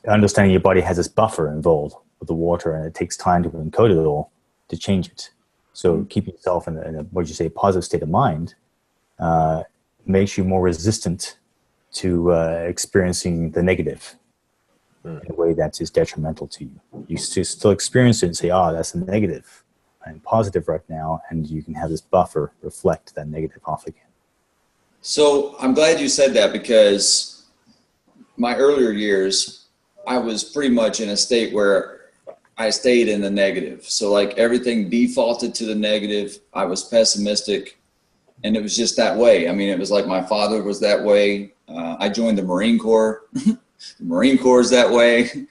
understanding your body has this buffer involved with the water, and it takes time to encode it all to change it. So keeping yourself in a what you say, positive state of mind makes you more resistant to experiencing the negative in a way that is detrimental to you. You still experience it and say, oh, that's a negative. I'm positive right now, and you can have this buffer reflect that negative off again. So I'm glad you said that, because my earlier years, I was pretty much in a state where I stayed in the negative. So like everything defaulted to the negative. I was pessimistic, and it was just that way. I mean, it was like my father was that way. I joined the Marine Corps. The Marine Corps is that way.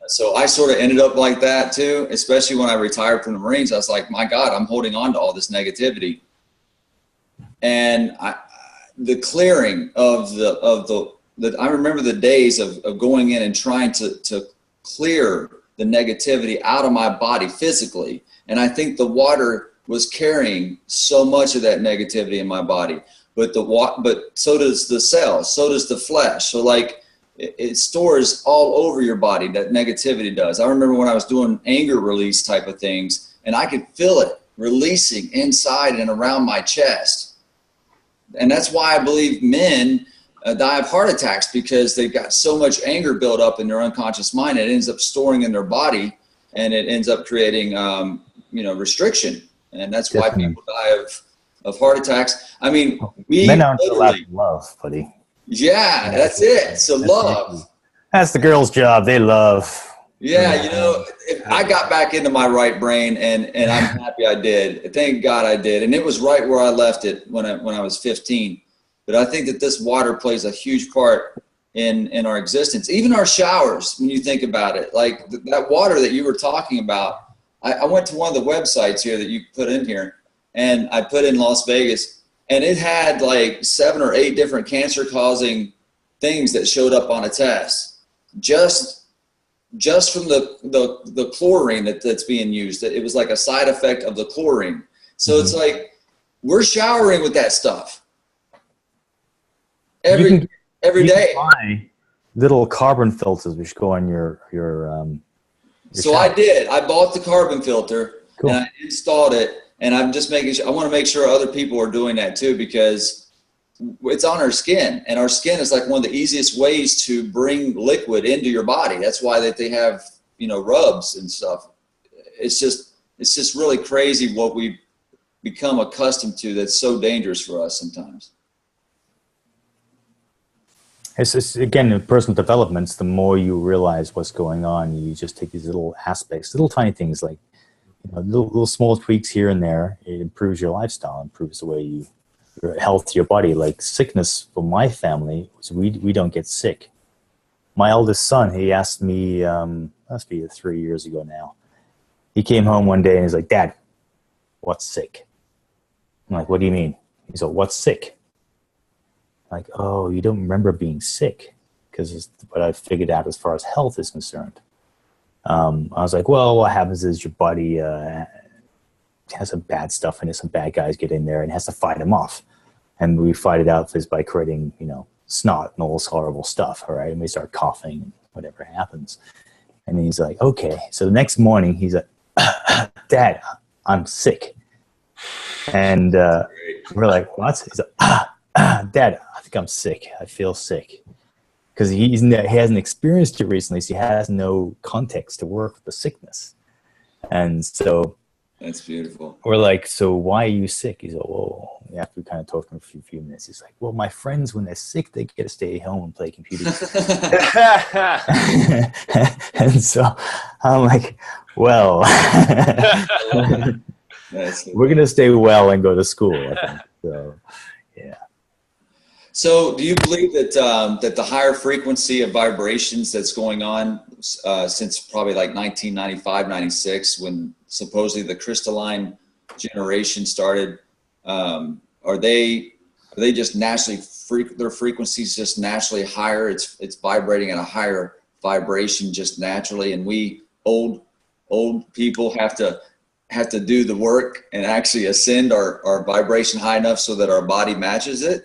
So I sort of ended up like that too, especially when I retired from the Marines. I was like, my God, I'm holding on to all this negativity. And the clearing of I remember the days of going in and trying to clear the negativity out of my body physically. And I think the water was carrying so much of that negativity in my body, but so does the cells, so does the flesh. So like it stores all over your body, that negativity does. I remember when I was doing anger release type of things, and I could feel it releasing inside and around my chest. And that's why I believe men die of heart attacks, because they've got so much anger built up in their unconscious mind. It ends up storing in their body, and it ends up creating, restriction. And that's why people die of heart attacks. I mean, men aren't allowed to love, buddy. Yeah, that's it. So love. That's the girl's job. They love. Yeah, I got back into my right brain, and I'm happy I did. Thank God I did. And it was right where I left it when I was 15. But I think that this water plays a huge part in our existence. Even our showers, when you think about it, like that water that you were talking about. I went to one of the websites here that you put in here, and I put in Las Vegas, and it had like 7 or 8 different cancer-causing things that showed up on a test. Just from the chlorine that's being used. It was like a side effect of the chlorine. So it's like we're showering with that stuff every day. Buy little carbon filters which go on your so shower. I did. I bought the carbon filter. Cool. And I installed it. And I'm just making sure. I want to make sure other people are doing that too, because it's on our skin, and our skin is like one of the easiest ways to bring liquid into your body. That's why they have, rubs and stuff. It's just really crazy what we become accustomed to that's so dangerous for us sometimes. It's again, in personal developments, the more you realize what's going on, you just take these little aspects, little tiny things like, little small tweaks here and there. It improves your lifestyle, improves the way your health, your body. Like sickness for my family, so we don't get sick. My eldest son, he asked me, must be 3 years ago now. He came home one day and he's like, "Dad, what's sick?" I'm like, "What do you mean?" He's like, "What's sick?" I'm like, "Oh, you don't remember being sick?" Because it's what I figured out as far as health is concerned. I was like, well, what happens is your body has some bad stuff in it. Some bad guys get in there and has to fight them off. And we fight it out by creating, snot and all this horrible stuff, all right? And we start coughing and whatever happens. And he's like, okay. So the next morning, he's like, "Dad, I'm sick." And we're like, "What?" He's like, "Dad, I think I'm sick. I feel sick." Because he hasn't experienced it recently, so he has no context to work with the sickness. And so that's beautiful. We're like, "So why are you sick?" He's like, "Well," after we kind of talked for a few minutes, he's like, "Well, my friends, when they're sick, they get to stay home and play computer games." And so I'm like, well, we're going to stay well and go to school, I think. So, yeah. So, do you believe that that the higher frequency of vibrations that's going on since probably like 1995, 96, when supposedly the crystalline generation started, are they just naturally their frequencies just naturally higher? It's vibrating at a higher vibration just naturally, and we old people have to do the work and actually ascend our vibration high enough so that our body matches it.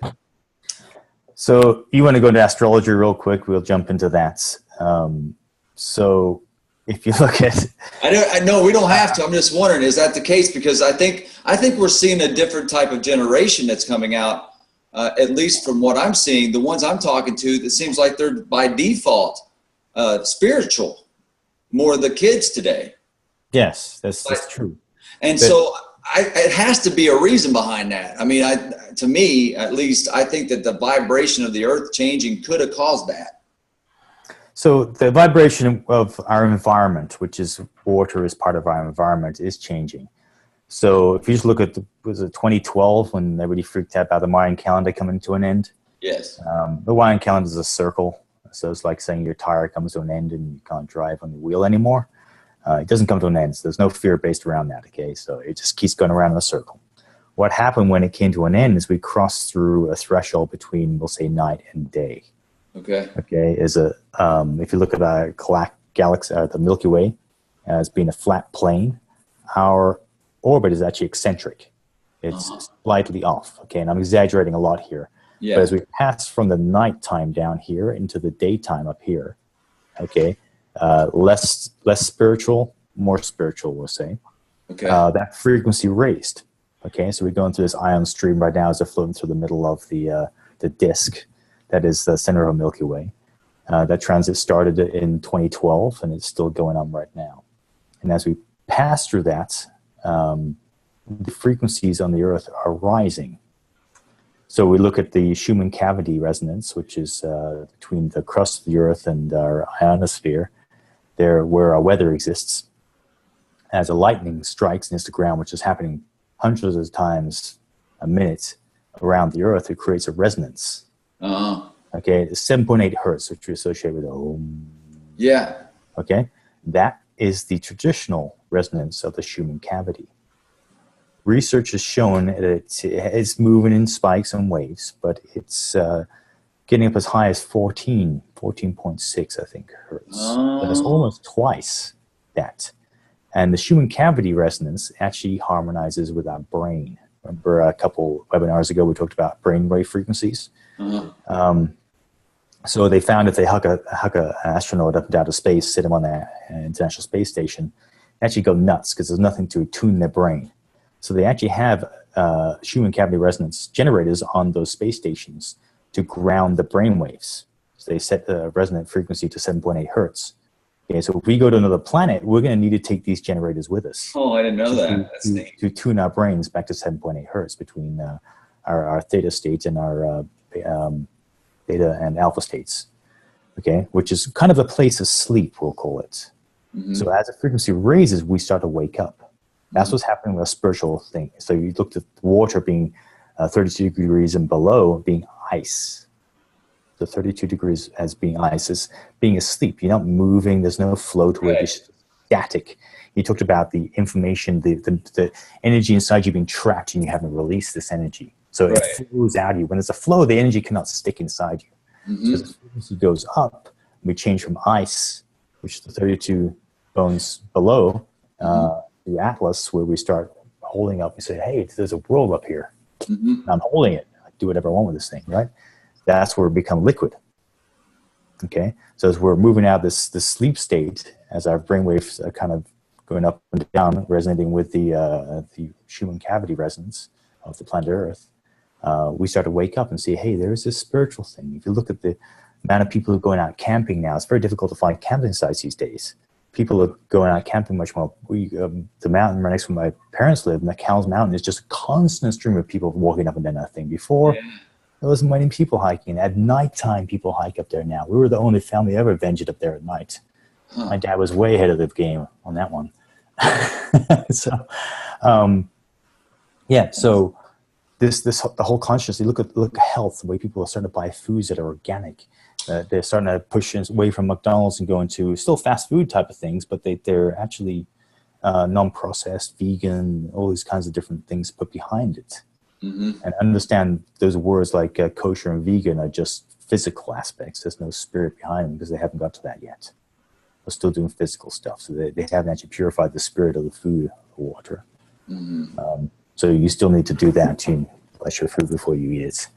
So you want to go into astrology real quick? We'll jump into that. So if you look at, I know we don't have to. I'm just wondering, is that the case? Because I think we're seeing a different type of generation that's coming out. At least from what I'm seeing, the ones I'm talking to, it seems like they're by default spiritual, more the kids today. yes, that's true. And But- so it has to be a reason behind that. I mean, to me, at least, I think that the vibration of the earth changing could have caused that. So the vibration of our environment, which is water is part of our environment, is changing. So if you just look at, was it 2012 when everybody freaked out about the Mayan calendar coming to an end? Yes. The Mayan calendar is a circle. So it's like saying your tire comes to an end and you can't drive on the wheel anymore. It doesn't come to an end. So there's no fear based around that, okay? So it just keeps going around in a circle. What happened when it came to an end is we crossed through a threshold between, we'll say, night and day. Okay. Okay, if you look at our galaxy, the Milky Way, as being a flat plane, our orbit is actually eccentric. It's slightly off. Okay, and I'm exaggerating a lot here. Yeah. But as we pass from the nighttime down here into the daytime up here, okay, less spiritual, more spiritual, we'll say. Okay. That frequency raised. Okay, so we're going through this ion stream right now as they're floating through the middle of the disk that is the center of Milky Way. That transit started in 2012, and it's still going on right now. And as we pass through that, the frequencies on the Earth are rising. So we look at the Schumann cavity resonance, which is between the crust of the Earth and our ionosphere, there where our weather exists. As a lightning strikes and hits the ground, which is happening hundreds of times a minute around the Earth, it creates a resonance. Okay, 7.8 hertz, which we associate with Om. Yeah. Okay, that is the traditional resonance of the Schumann cavity. Research has shown that it's moving in spikes and waves, but it's getting up as high as 14.6, I think, hertz. But it's almost twice that. And the Schumann cavity resonance actually harmonizes with our brain. Remember a couple webinars ago we talked about brainwave frequencies? So they found if they hug an astronaut up and down to space, sit him on the International Space Station, they actually go nuts because there's nothing to tune their brain. So they actually have Schumann cavity resonance generators on those space stations to ground the brain waves. So they set the resonant frequency to 7.8 hertz. Okay, so if we go to another planet, we're going to need to take these generators with us. Oh, I didn't know that. That's neat. To tune our brains back to 7.8 hertz between our theta states and our beta and alpha states. Okay, which is kind of a place of sleep, we'll call it. Mm-hmm. So as the frequency raises, we start to wake up. That's what's happening with a spiritual thing. So you looked at water being 32 degrees and below being ice. So 32 degrees as being ice is being asleep. You're not moving. There's no flow to it. It's static. You talked about the information, the energy inside you being trapped, and you haven't released this energy. So it flows out of you. When there's a flow, the energy cannot stick inside you. So as the frequency goes up, we change from ice, which is the 32 bones below, the Atlas, where we start holding up and say, hey, there's a world up here. And I'm holding it. I do whatever I want with this thing, right? That's where we become liquid. Okay? So as we're moving out this sleep state, as our brainwaves are kind of going up and down, resonating with the Schumann cavity resonance of the planet Earth, we start to wake up and see, hey, there's this spiritual thing. If you look at the amount of people who are going out camping now, it's very difficult to find camping sites these days. People are going out camping much more. The mountain right next to where my parents live, McCall's Mountain, is just a constant stream of people walking up and down that thing. Before, there wasn't many people hiking. At nighttime, people hike up there now. We were the only family ever ventured up there at night. My dad was way ahead of the game on that one. So the whole consciousness. You look at health, the way people are starting to buy foods that are organic. They're starting to push away from McDonald's and go into still fast food type of things, but they're actually non-processed, vegan, all these kinds of different things put behind it. Mm-hmm. And understand those words like kosher and vegan are just physical aspects. There's no spirit behind them because they haven't got to that yet. They're still doing physical stuff, so they haven't actually purified the spirit of the food, the water. Mm-hmm. So you still need to do that to bless your food before you eat it,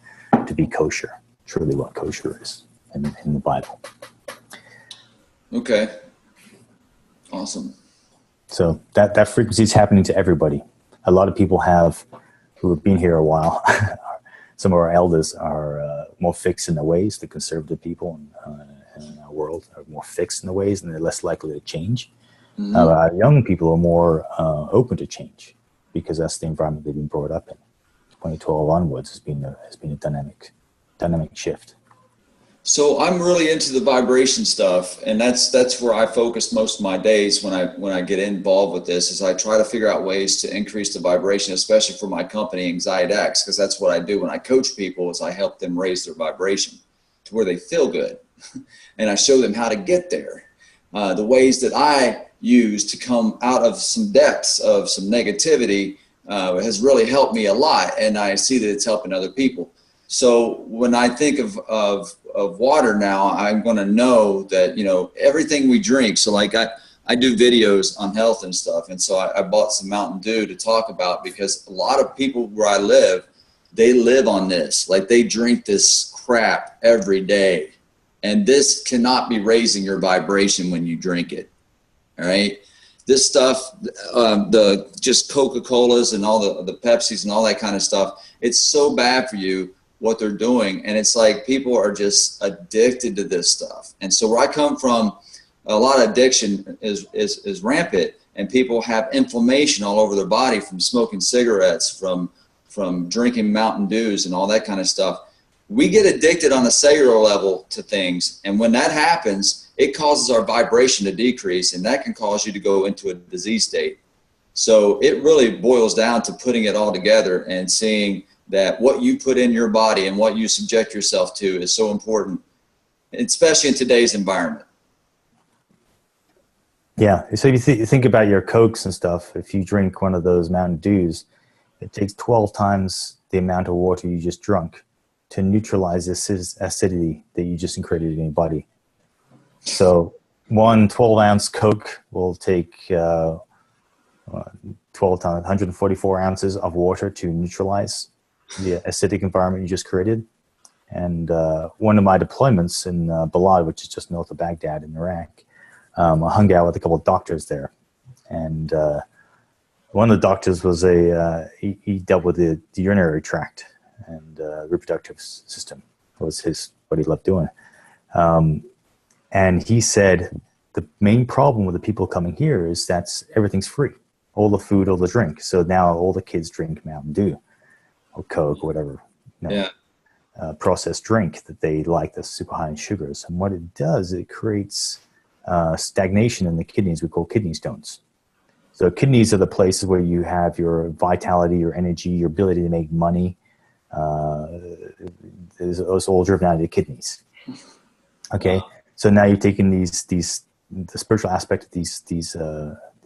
to be kosher. It's really what kosher is in the Bible. Okay. Awesome. So that frequency is happening to everybody. A lot of people who have been here a while, some of our elders are more fixed in their ways. The conservative people in our world are more fixed in their ways, and they're less likely to change. Mm-hmm. Our young people are more open to change because that's the environment they've been brought up in. 2012 onwards has been a dynamic shift. So I'm really into the vibration stuff, and that's where I focus most of my days when I get involved with this. Is I try to figure out ways to increase the vibration, especially for my company AnxietyX, because that's what I do when I coach people. Is I help them raise their vibration to where they feel good, and I show them how to get there. The ways that I use to come out of some depths of some negativity has really helped me a lot, and I see that it's helping other people. So when I think of water now, I'm going to know that, everything we drink. So like I do videos on health and stuff. And so I bought some Mountain Dew to talk about, because a lot of people where I live, they live on this. Like they drink this crap every day. And this cannot be raising your vibration when you drink it. All right. This stuff, the just Coca-Colas and all the Pepsis and all that kind of stuff, it's so bad for you what they're doing. And it's like people are just addicted to this stuff. And so where I come from, a lot of addiction is rampant, and people have inflammation all over their body from smoking cigarettes, from drinking Mountain Dews and all that kind of stuff. We get addicted on a cellular level to things. And when that happens, it causes our vibration to decrease, and that can cause you to go into a disease state. So it really boils down to putting it all together and seeing that what you put in your body and what you subject yourself to is so important, especially in today's environment. Yeah. So if you think about your Cokes and stuff, if you drink one of those Mountain Dews, it takes 12 times the amount of water you just drunk to neutralize this acidity that you just created in your body. So one 12-ounce Coke will take 12 times 144 ounces of water to neutralize the acidic environment you just created. And one of my deployments in Balad, which is just north of Baghdad in Iraq, I hung out with a couple of doctors there. And one of the doctors was he dealt with the urinary tract and reproductive system. Was what he loved doing. And he said the main problem with the people coming here is that everything's free. All the food, all the drink. So now all the kids drink Mountain Dew or Coke or whatever, processed drink that they like that's super high in sugars. And what it does, it creates stagnation in the kidneys we call kidney stones. So kidneys are the places where you have your vitality, your energy, your ability to make money. It's all driven out of the kidneys. Okay, so now you've taken the spiritual aspect of these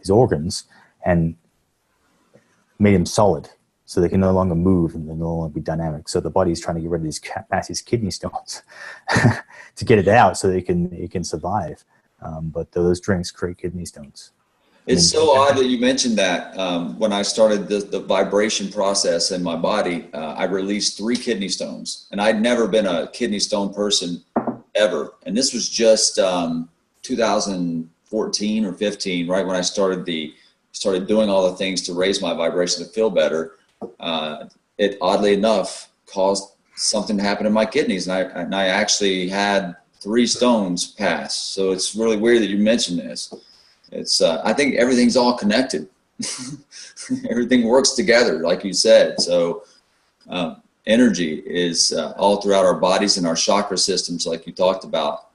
organs and made them solid, so they can no longer move and they no longer be dynamic. So the body is trying to get rid of these massive kidney stones to get it out so it can survive. But those drinks create kidney stones. It's so odd that you mentioned that. When I started the vibration process in my body, I released 3 kidney stones, and I'd never been a kidney stone person ever. And this was just 2014 or 15, right when I started doing all the things to raise my vibration to feel better. It oddly enough caused something to happen in my kidneys, and I actually had 3 stones pass. So it's really weird that you mentioned this. It's I think everything's all connected. Everything works together, like you said. So energy is all throughout our bodies and our chakra systems, like you talked about.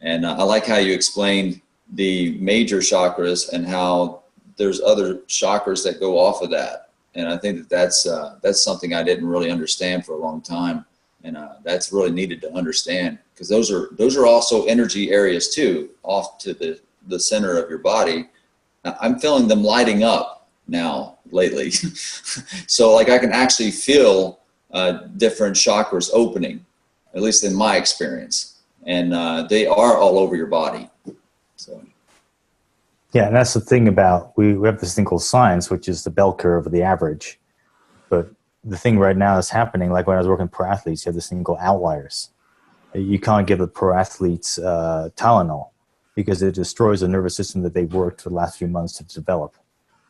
And I like how you explained the major chakras and how there's other chakras that go off of that. And I think that that's something I didn't really understand for a long time. And that's really needed to understand, because those are also energy areas too, off to the center of your body. I'm feeling them lighting up now lately. So like I can actually feel different chakras opening, at least in my experience. And they are all over your body. So. Yeah, and that's the thing about, we have this thing called science, which is the bell curve of the average. But the thing right now that's happening, like when I was working with pro athletes, you have this thing called outliers. You can't give the pro athletes Tylenol because it destroys the nervous system that they've worked for the last few months to develop.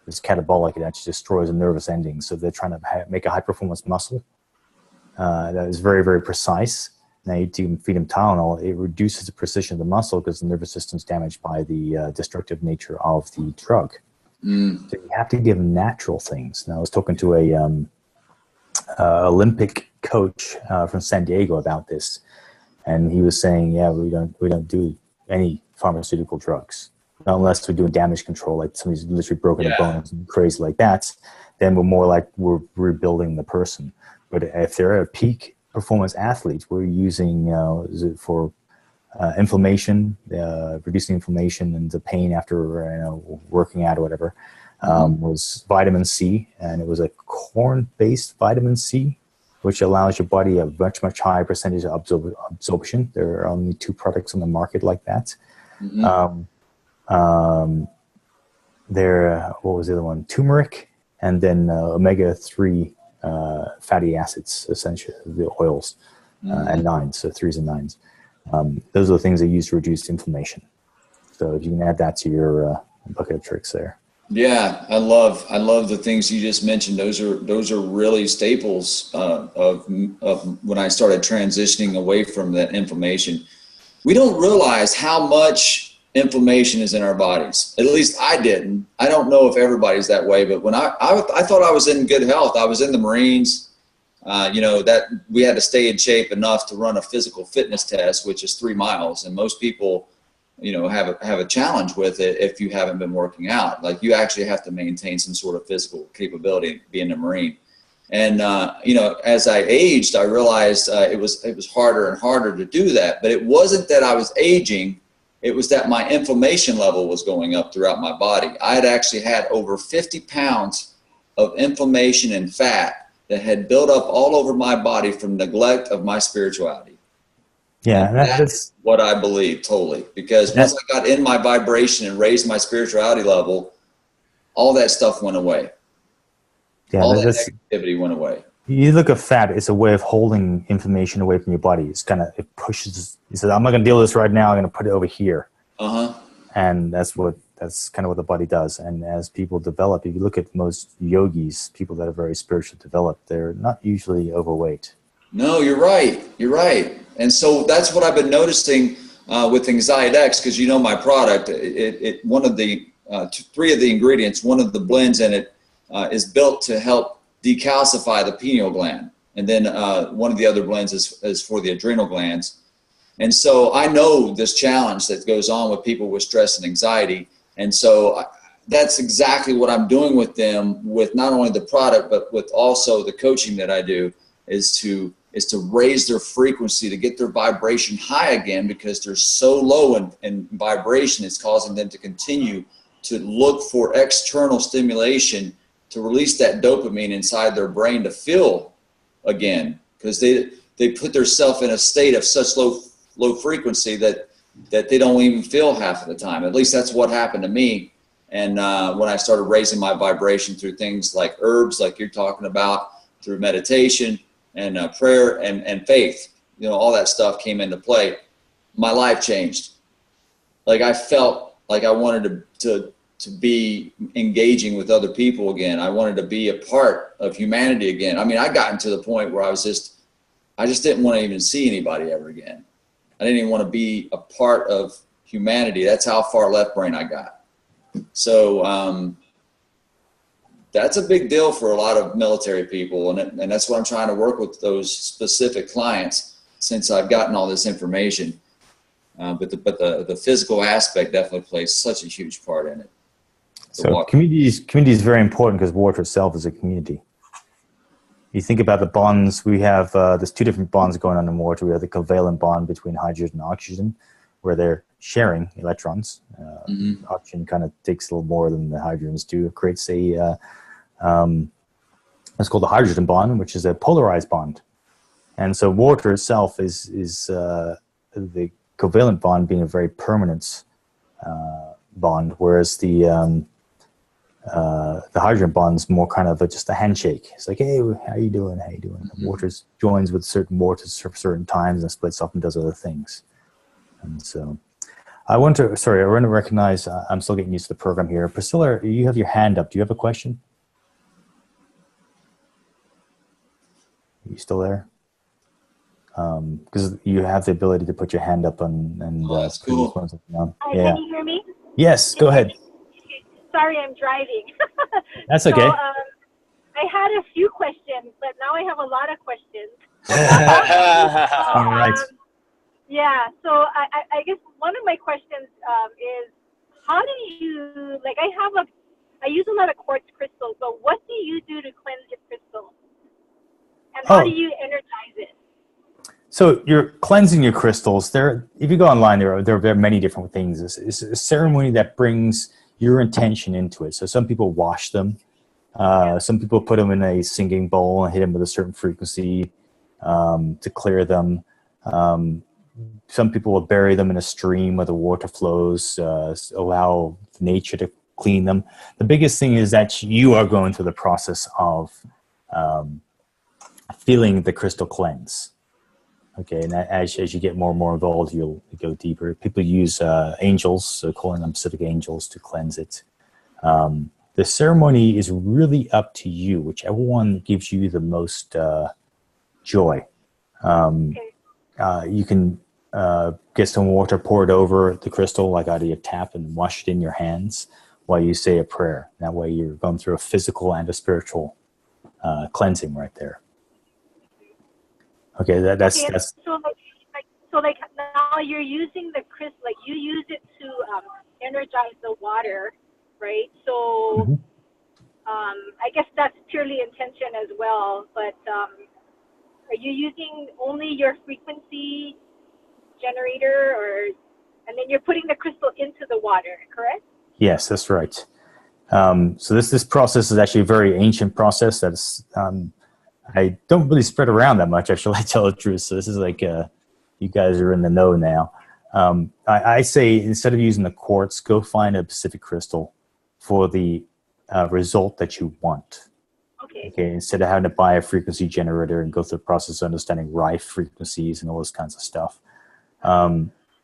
It's catabolic. It actually destroys the nervous endings. So they're trying to make a high-performance muscle that is very, very precise. Now you can feed them Tylenol. It reduces the precision of the muscle because the nervous system's damaged by the destructive nature of the drug. So you have to give them natural things. Now I was talking to a Olympic coach from San Diego about this, and he was saying, "Yeah, we don't do any pharmaceutical drugs unless we're doing damage control, like somebody's literally broken a bone and crazy like that. Then we're more like we're rebuilding the person. But if they're a peak performance athletes, we're using for inflammation, reducing inflammation and the pain after working out or whatever." Was vitamin C, and it was a corn-based vitamin C, which allows your body a much, much higher percentage of absorption. There are only 2 products on the market like that. What was the other one? Turmeric, and then omega-3 fatty acids, essentially, the oils, and 9s, so 3s and 9s. Those are the things they use to reduce inflammation. So if you can add that to your bucket of tricks there. Yeah, I love the things you just mentioned. Those are really staples of when I started transitioning away from that inflammation. We don't realize how much inflammation is in our bodies. At least I didn't. I don't know if everybody's that way, but when I thought I was in good health. I was in the Marines. That we had to stay in shape enough to run a physical fitness test, which is 3 miles, and most people have a challenge with it if you haven't been working out. Like you actually have to maintain some sort of physical capability being a Marine. And as I aged, I realized it was harder and harder to do that. But it wasn't that I was aging; it was that my inflammation level was going up throughout my body. I had actually had over 50 pounds of inflammation and fat that had built up all over my body from neglect of my spirituality. Yeah, that's what I believe totally. Because once I got in my vibration and raised my spirituality level, all that stuff went away. Yeah, all that negativity went away. You look at fat; it's a way of holding information away from your body. It pushes. You said, "I'm not going to deal with this right now. I'm going to put it over here." And that's kind of what the body does. And as people develop, if you look at most yogis, people that are very spiritually developed, they're not usually overweight. No, you're right. You're right. And so that's what I've been noticing with Anxiety X, because my product, one of the 3 of the ingredients, one of the blends in it is built to help decalcify the pineal gland. And then one of the other blends is for the adrenal glands. And so I know this challenge that goes on with people with stress and anxiety. And so that's exactly what I'm doing with them, with not only the product, but with also the coaching that I do, is to raise their frequency, to get their vibration high again, because they're so low in vibration. It's causing them to continue to look for external stimulation to release that dopamine inside their brain to feel again, because they put themselves in a state of such low frequency that they don't even feel half of the time. At least that's what happened to me. And when I started raising my vibration through things like herbs, like you're talking about, through meditation and prayer and faith, all that stuff came into play. My life changed. Like I felt like I wanted to be engaging with other people again. I wanted to be a part of humanity again. I mean, I gotten to the point where I just didn't want to even see anybody ever again. I didn't even want to be a part of humanity. That's how far left brain I got. So that's a big deal for a lot of military people. And that's what I'm trying to work with those specific clients, since I've gotten all this information. But the physical aspect definitely plays such a huge part in it. So community is very important because water itself is a community. You think about the bonds we have. There's two different bonds going on in water. We have the covalent bond between hydrogen and oxygen, where they're sharing electrons. Oxygen kind of takes a little more than the hydrogens do. It creates a it's called the hydrogen bond, which is a polarized bond. And so water itself is the covalent bond being a very permanent bond, whereas the hydrogen bond's more kind of just a handshake. It's like, hey, how you doing? How you doing? Water joins with certain waters for certain times and splits up and does other things. And so I want to recognize, I'm still getting used to the program here. Priscilla, you have your hand up. Do you have a question? Are you still there? Because you have the ability to put your hand up and that's cool. Hi, yeah. Can you hear me? Yes, go ahead. Sorry, I'm driving. That's okay. So, I had a few questions, but now I have a lot of questions. All right. Yeah, so I guess one of my questions is, how do you, like, I use a lot of quartz crystals, but what do you do to cleanse your crystals? And how do you energize it? So you're cleansing your crystals. If you go online, there are many different things. It's a ceremony that brings your intention into it. So some people wash them. Some people put them in a singing bowl and hit them with a certain frequency to clear them. Some people will bury them in a stream where the water flows, allow nature to clean them. The biggest thing is that you are going through the process of feeling the crystal cleanse. Okay, and as you get more and more involved, you'll go deeper. People use angels, so calling them Pacific angels, to cleanse it. The ceremony is really up to you, whichever one gives you the most joy. You can get some water poured over the crystal, like out of your tap, and wash it in your hands while you say a prayer. That way you're going through a physical and a spiritual cleansing right there. Okay, that's so like now you're using the crystal, like you use it to energize the water, right? So I guess that's purely intention as well. But are you using only your frequency generator, and then you're putting the crystal into the water, correct? Yes, that's right. So this process is actually a very ancient process that's I don't really spread around that much, actually, I tell the truth. So this is like, you guys are in the know now. I say, instead of using the quartz, go find a Pacific crystal for the result that you want. Okay. Instead of having to buy a frequency generator and go through the process of understanding rife frequencies and all this kinds of stuff,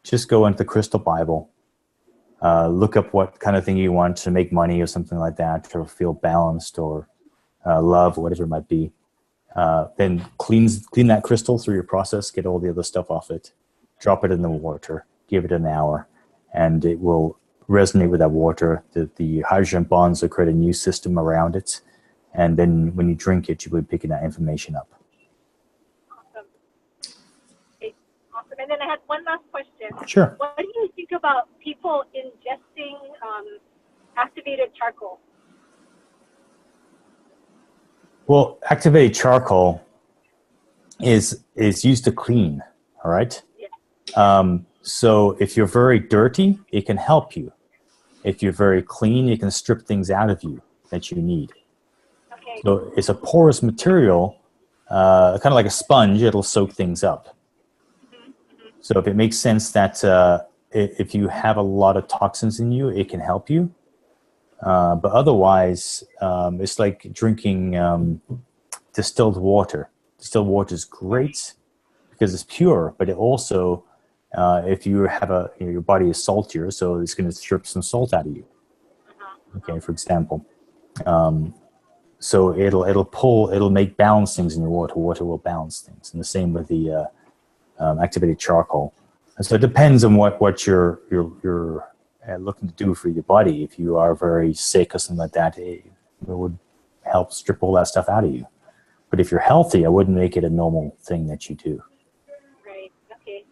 just go into the Crystal Bible, look up what kind of thing you want to make money or something like that, or feel balanced or love, or whatever it might be. Then clean that crystal through your process, get all the other stuff off it, drop it in the water, give it an hour, and it will resonate with that water. The hydrogen bonds will create a new system around it, and then when you drink it, you'll be picking that information up. Awesome. Okay. Awesome. And then I had one last question. Sure. What do you think about people ingesting activated charcoal? Well, activated charcoal is used to clean, all right? Yeah. So if you're very dirty, it can help you. If you're very clean, it can strip things out of you that you need. Okay. So it's a porous material, kind of like a sponge. It'll soak things up. So if it makes sense that if you have a lot of toxins in you, it can help you. But otherwise, it's like drinking distilled water. Distilled water is great because it's pure, but it also, if you have your body is saltier, so it's going to strip some salt out of you. Okay, for example. So it'll make balance things in your water. Water will balance things, and the same with the activated charcoal. And so it depends on what you're looking to do for your body. If you are very sick or something like that, it would help strip all that stuff out of you. But if you're healthy, I wouldn't make it a normal thing that you do. Right. Okay.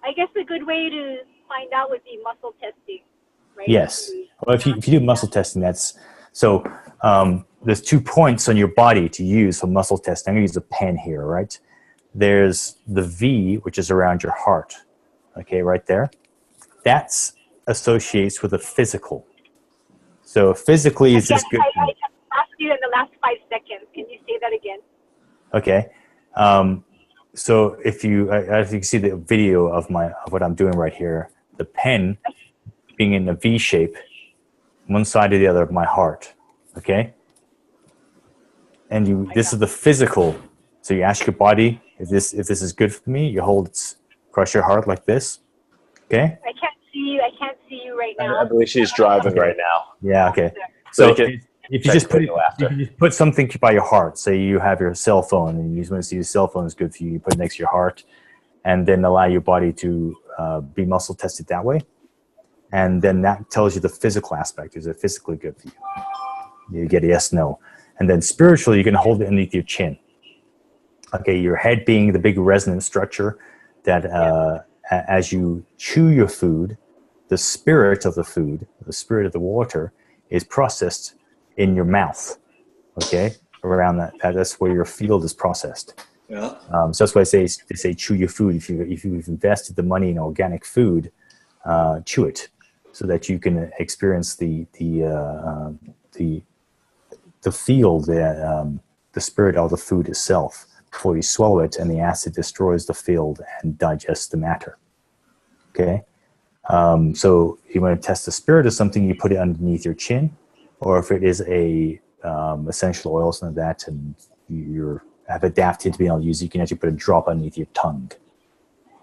I guess a good way to find out would be muscle testing. right? Yes. Well, if you do muscle testing, that's so. There's 2 points on your body to use for muscle testing. I'm going to use a pen here, right? There's the V, which is around your heart. Okay, right there. That's associates with a physical. So physically, is this good for I me? just asked you in the last 5 seconds. Can you say that again? Okay. So if you can see the video of what I'm doing right here, the pen being in a V shape, one side or the other of my heart. Okay. And this is the physical. So you ask your body if this is good for me. You hold it, cross your heart like this. Okay. I can't see you. I can't see you right I now. believe she's driving right now. Yeah. Okay. So you So can if you just put after. if you just put something by your heart, say you have your cell phone and you just want to see your cell phone is good for you, you put it next to your heart, and then allow your body to be muscle tested that way, and then that tells you the physical aspect. Is it physically good for you? You get a yes, no, and then spiritually, you can hold it underneath your chin. Okay, your head being the big resonant structure that as you chew your food, the spirit of the food, the spirit of the water, is processed in your mouth. Okay, around that's where your field is processed. Yeah. So that's why they say chew your food. If you've invested the money in organic food, chew it so that you can experience the field, the spirit of the food itself before you swallow it, and the acid destroys the field and digests the matter. Okay. So you want to test the spirit of something, you put it underneath your chin, or if it is a essential oil, something like that, and you have adapted to being able to use it, you can actually put a drop underneath your tongue.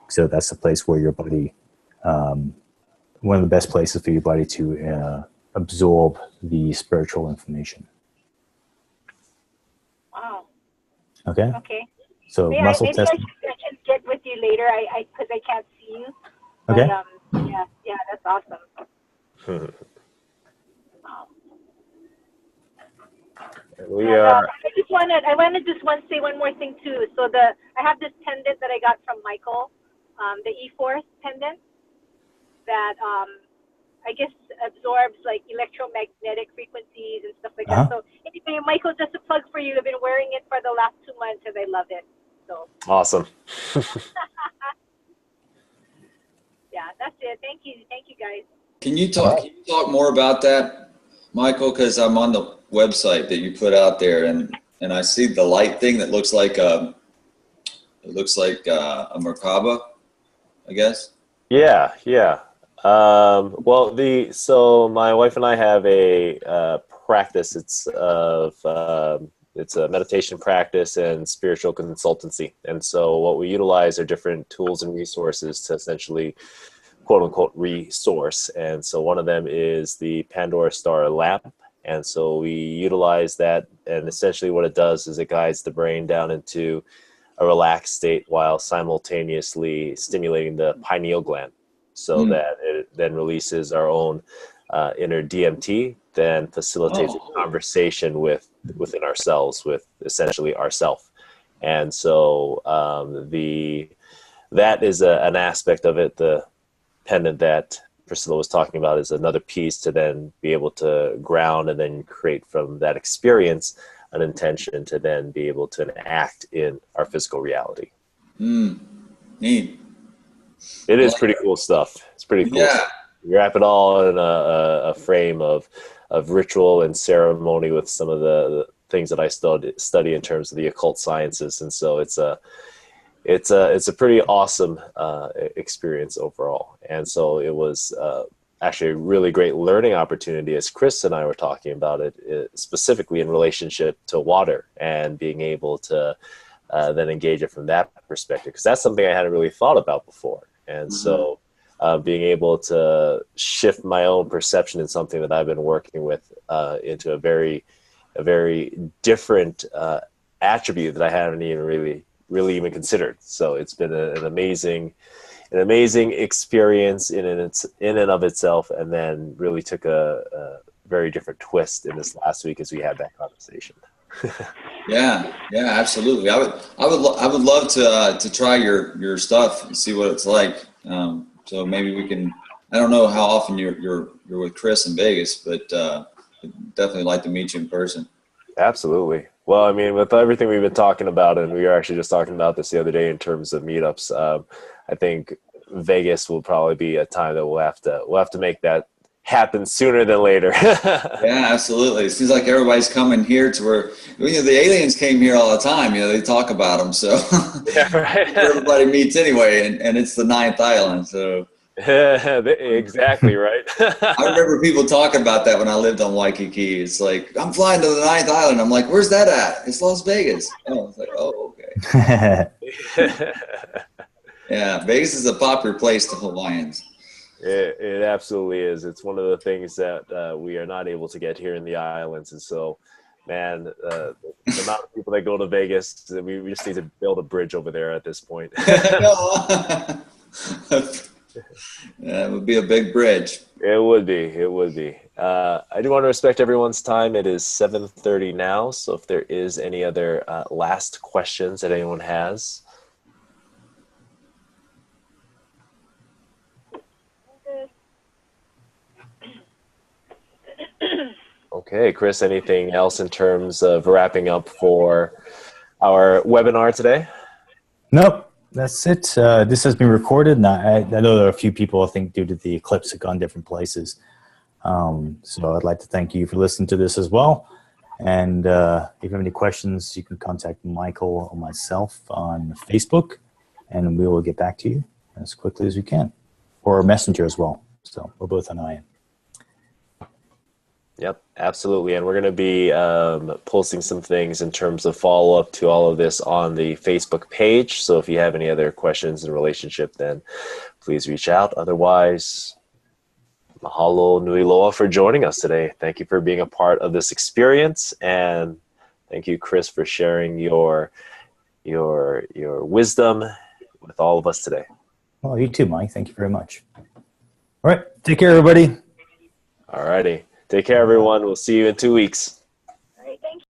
So that's the place where your body, one of the best places for your body to absorb the spiritual information. Wow. Okay. Okay. So Maybe muscle I testing. should get with you later. Because I can't see you. But, Okay. yeah, that's awesome. We are. I wanted just say one more thing too. So I have this pendant that I got from Michael, the E-Force pendant that I guess absorbs like electromagnetic frequencies and stuff like that. So anyway, Michael, just a plug for you. I've been wearing it for the last 2 months and I love it. So Awesome. yeah, that's it. Thank you guys. Can you talk more about that, Michael? Because I'm on the website that you put out there, and I see the light thing that looks like a Merkaba, I guess. Yeah. Well, so my wife and I have a practice. It's a meditation practice and spiritual consultancy. And so what we utilize are different tools and resources to essentially, quote unquote, resource. And so one of them is the Pandora Star lamp. And so we utilize that, and essentially what it does is it guides the brain down into a relaxed state while simultaneously stimulating the pineal gland, so that it then releases our own inner DMT, then facilitates a conversation within ourselves, with essentially ourself. And so that is an aspect of it. The pendant that Priscilla was talking about is another piece to then be able to ground and then create from that experience an intention to then be able to act in our physical reality. Neat. It is pretty cool stuff. It's pretty cool. Yeah. Stuff. You wrap it all in a frame of ritual and ceremony with some of the things that I study in terms of the occult sciences, and so it's a pretty awesome experience overall. And so it was actually a really great learning opportunity, as Chris and I were talking about it specifically in relationship to water and being able to then engage it from that perspective, because that's something I hadn't really thought about before. And so being able to shift my own perception in something that I've been working with into a very different attribute that I haven't even really even considered. So it's been an amazing experience in and of itself, and then really took a very different twist in this last week as we had that conversation. Yeah, absolutely. I would love to try your stuff and see what it's like. So maybe we can I don't know how often you're with Chris in Vegas, but definitely like to meet you in person. Absolutely. Well, I mean, with everything we've been talking about, and we were actually just talking about this the other day in terms of meetups, I think Vegas will probably be a time that we'll have to make that happen sooner than later. Yeah, absolutely. It seems like everybody's coming here to where, you know, the aliens came here all the time. You know, they talk about them, so Yeah, right. everybody meets anyway, and it's the ninth island. So Exactly right. I remember people talking about that when I lived on Waikiki. It's like, I'm flying to the ninth island. I'm like, where's that at? It's Las Vegas. Oh, it's like, oh, okay. Yeah, Vegas is a popular place to Hawaiians. It absolutely is. It's one of the things that we are not able to get here in the islands. And so, man, the amount of people that go to Vegas, we just need to build a bridge over there at this point. Yeah, it would be a big bridge. It would be. It would be. I do want to respect everyone's time. It is 7:30 now. So if there is any other last questions that anyone has. Okay, Chris, anything else in terms of wrapping up for our webinar today? Nope, that's it. This has been recorded, and I know there are a few people, I think, due to the eclipse, have gone different places. So I'd like to thank you for listening to this as well. And if you have any questions, you can contact Michael or myself on Facebook, and we will get back to you as quickly as we can, or Messenger as well. So we're both on IM. Yep, absolutely. And we're going to be posting some things in terms of follow-up to all of this on the Facebook page. So if you have any other questions in relationship, then please reach out. Otherwise, mahalo nui loa for joining us today. Thank you for being a part of this experience. And thank you, Chris, for sharing your wisdom with all of us today. Well, you too, Mike. Thank you very much. All right. Take care, everybody. All righty. Take care, everyone. We'll see you in 2 weeks.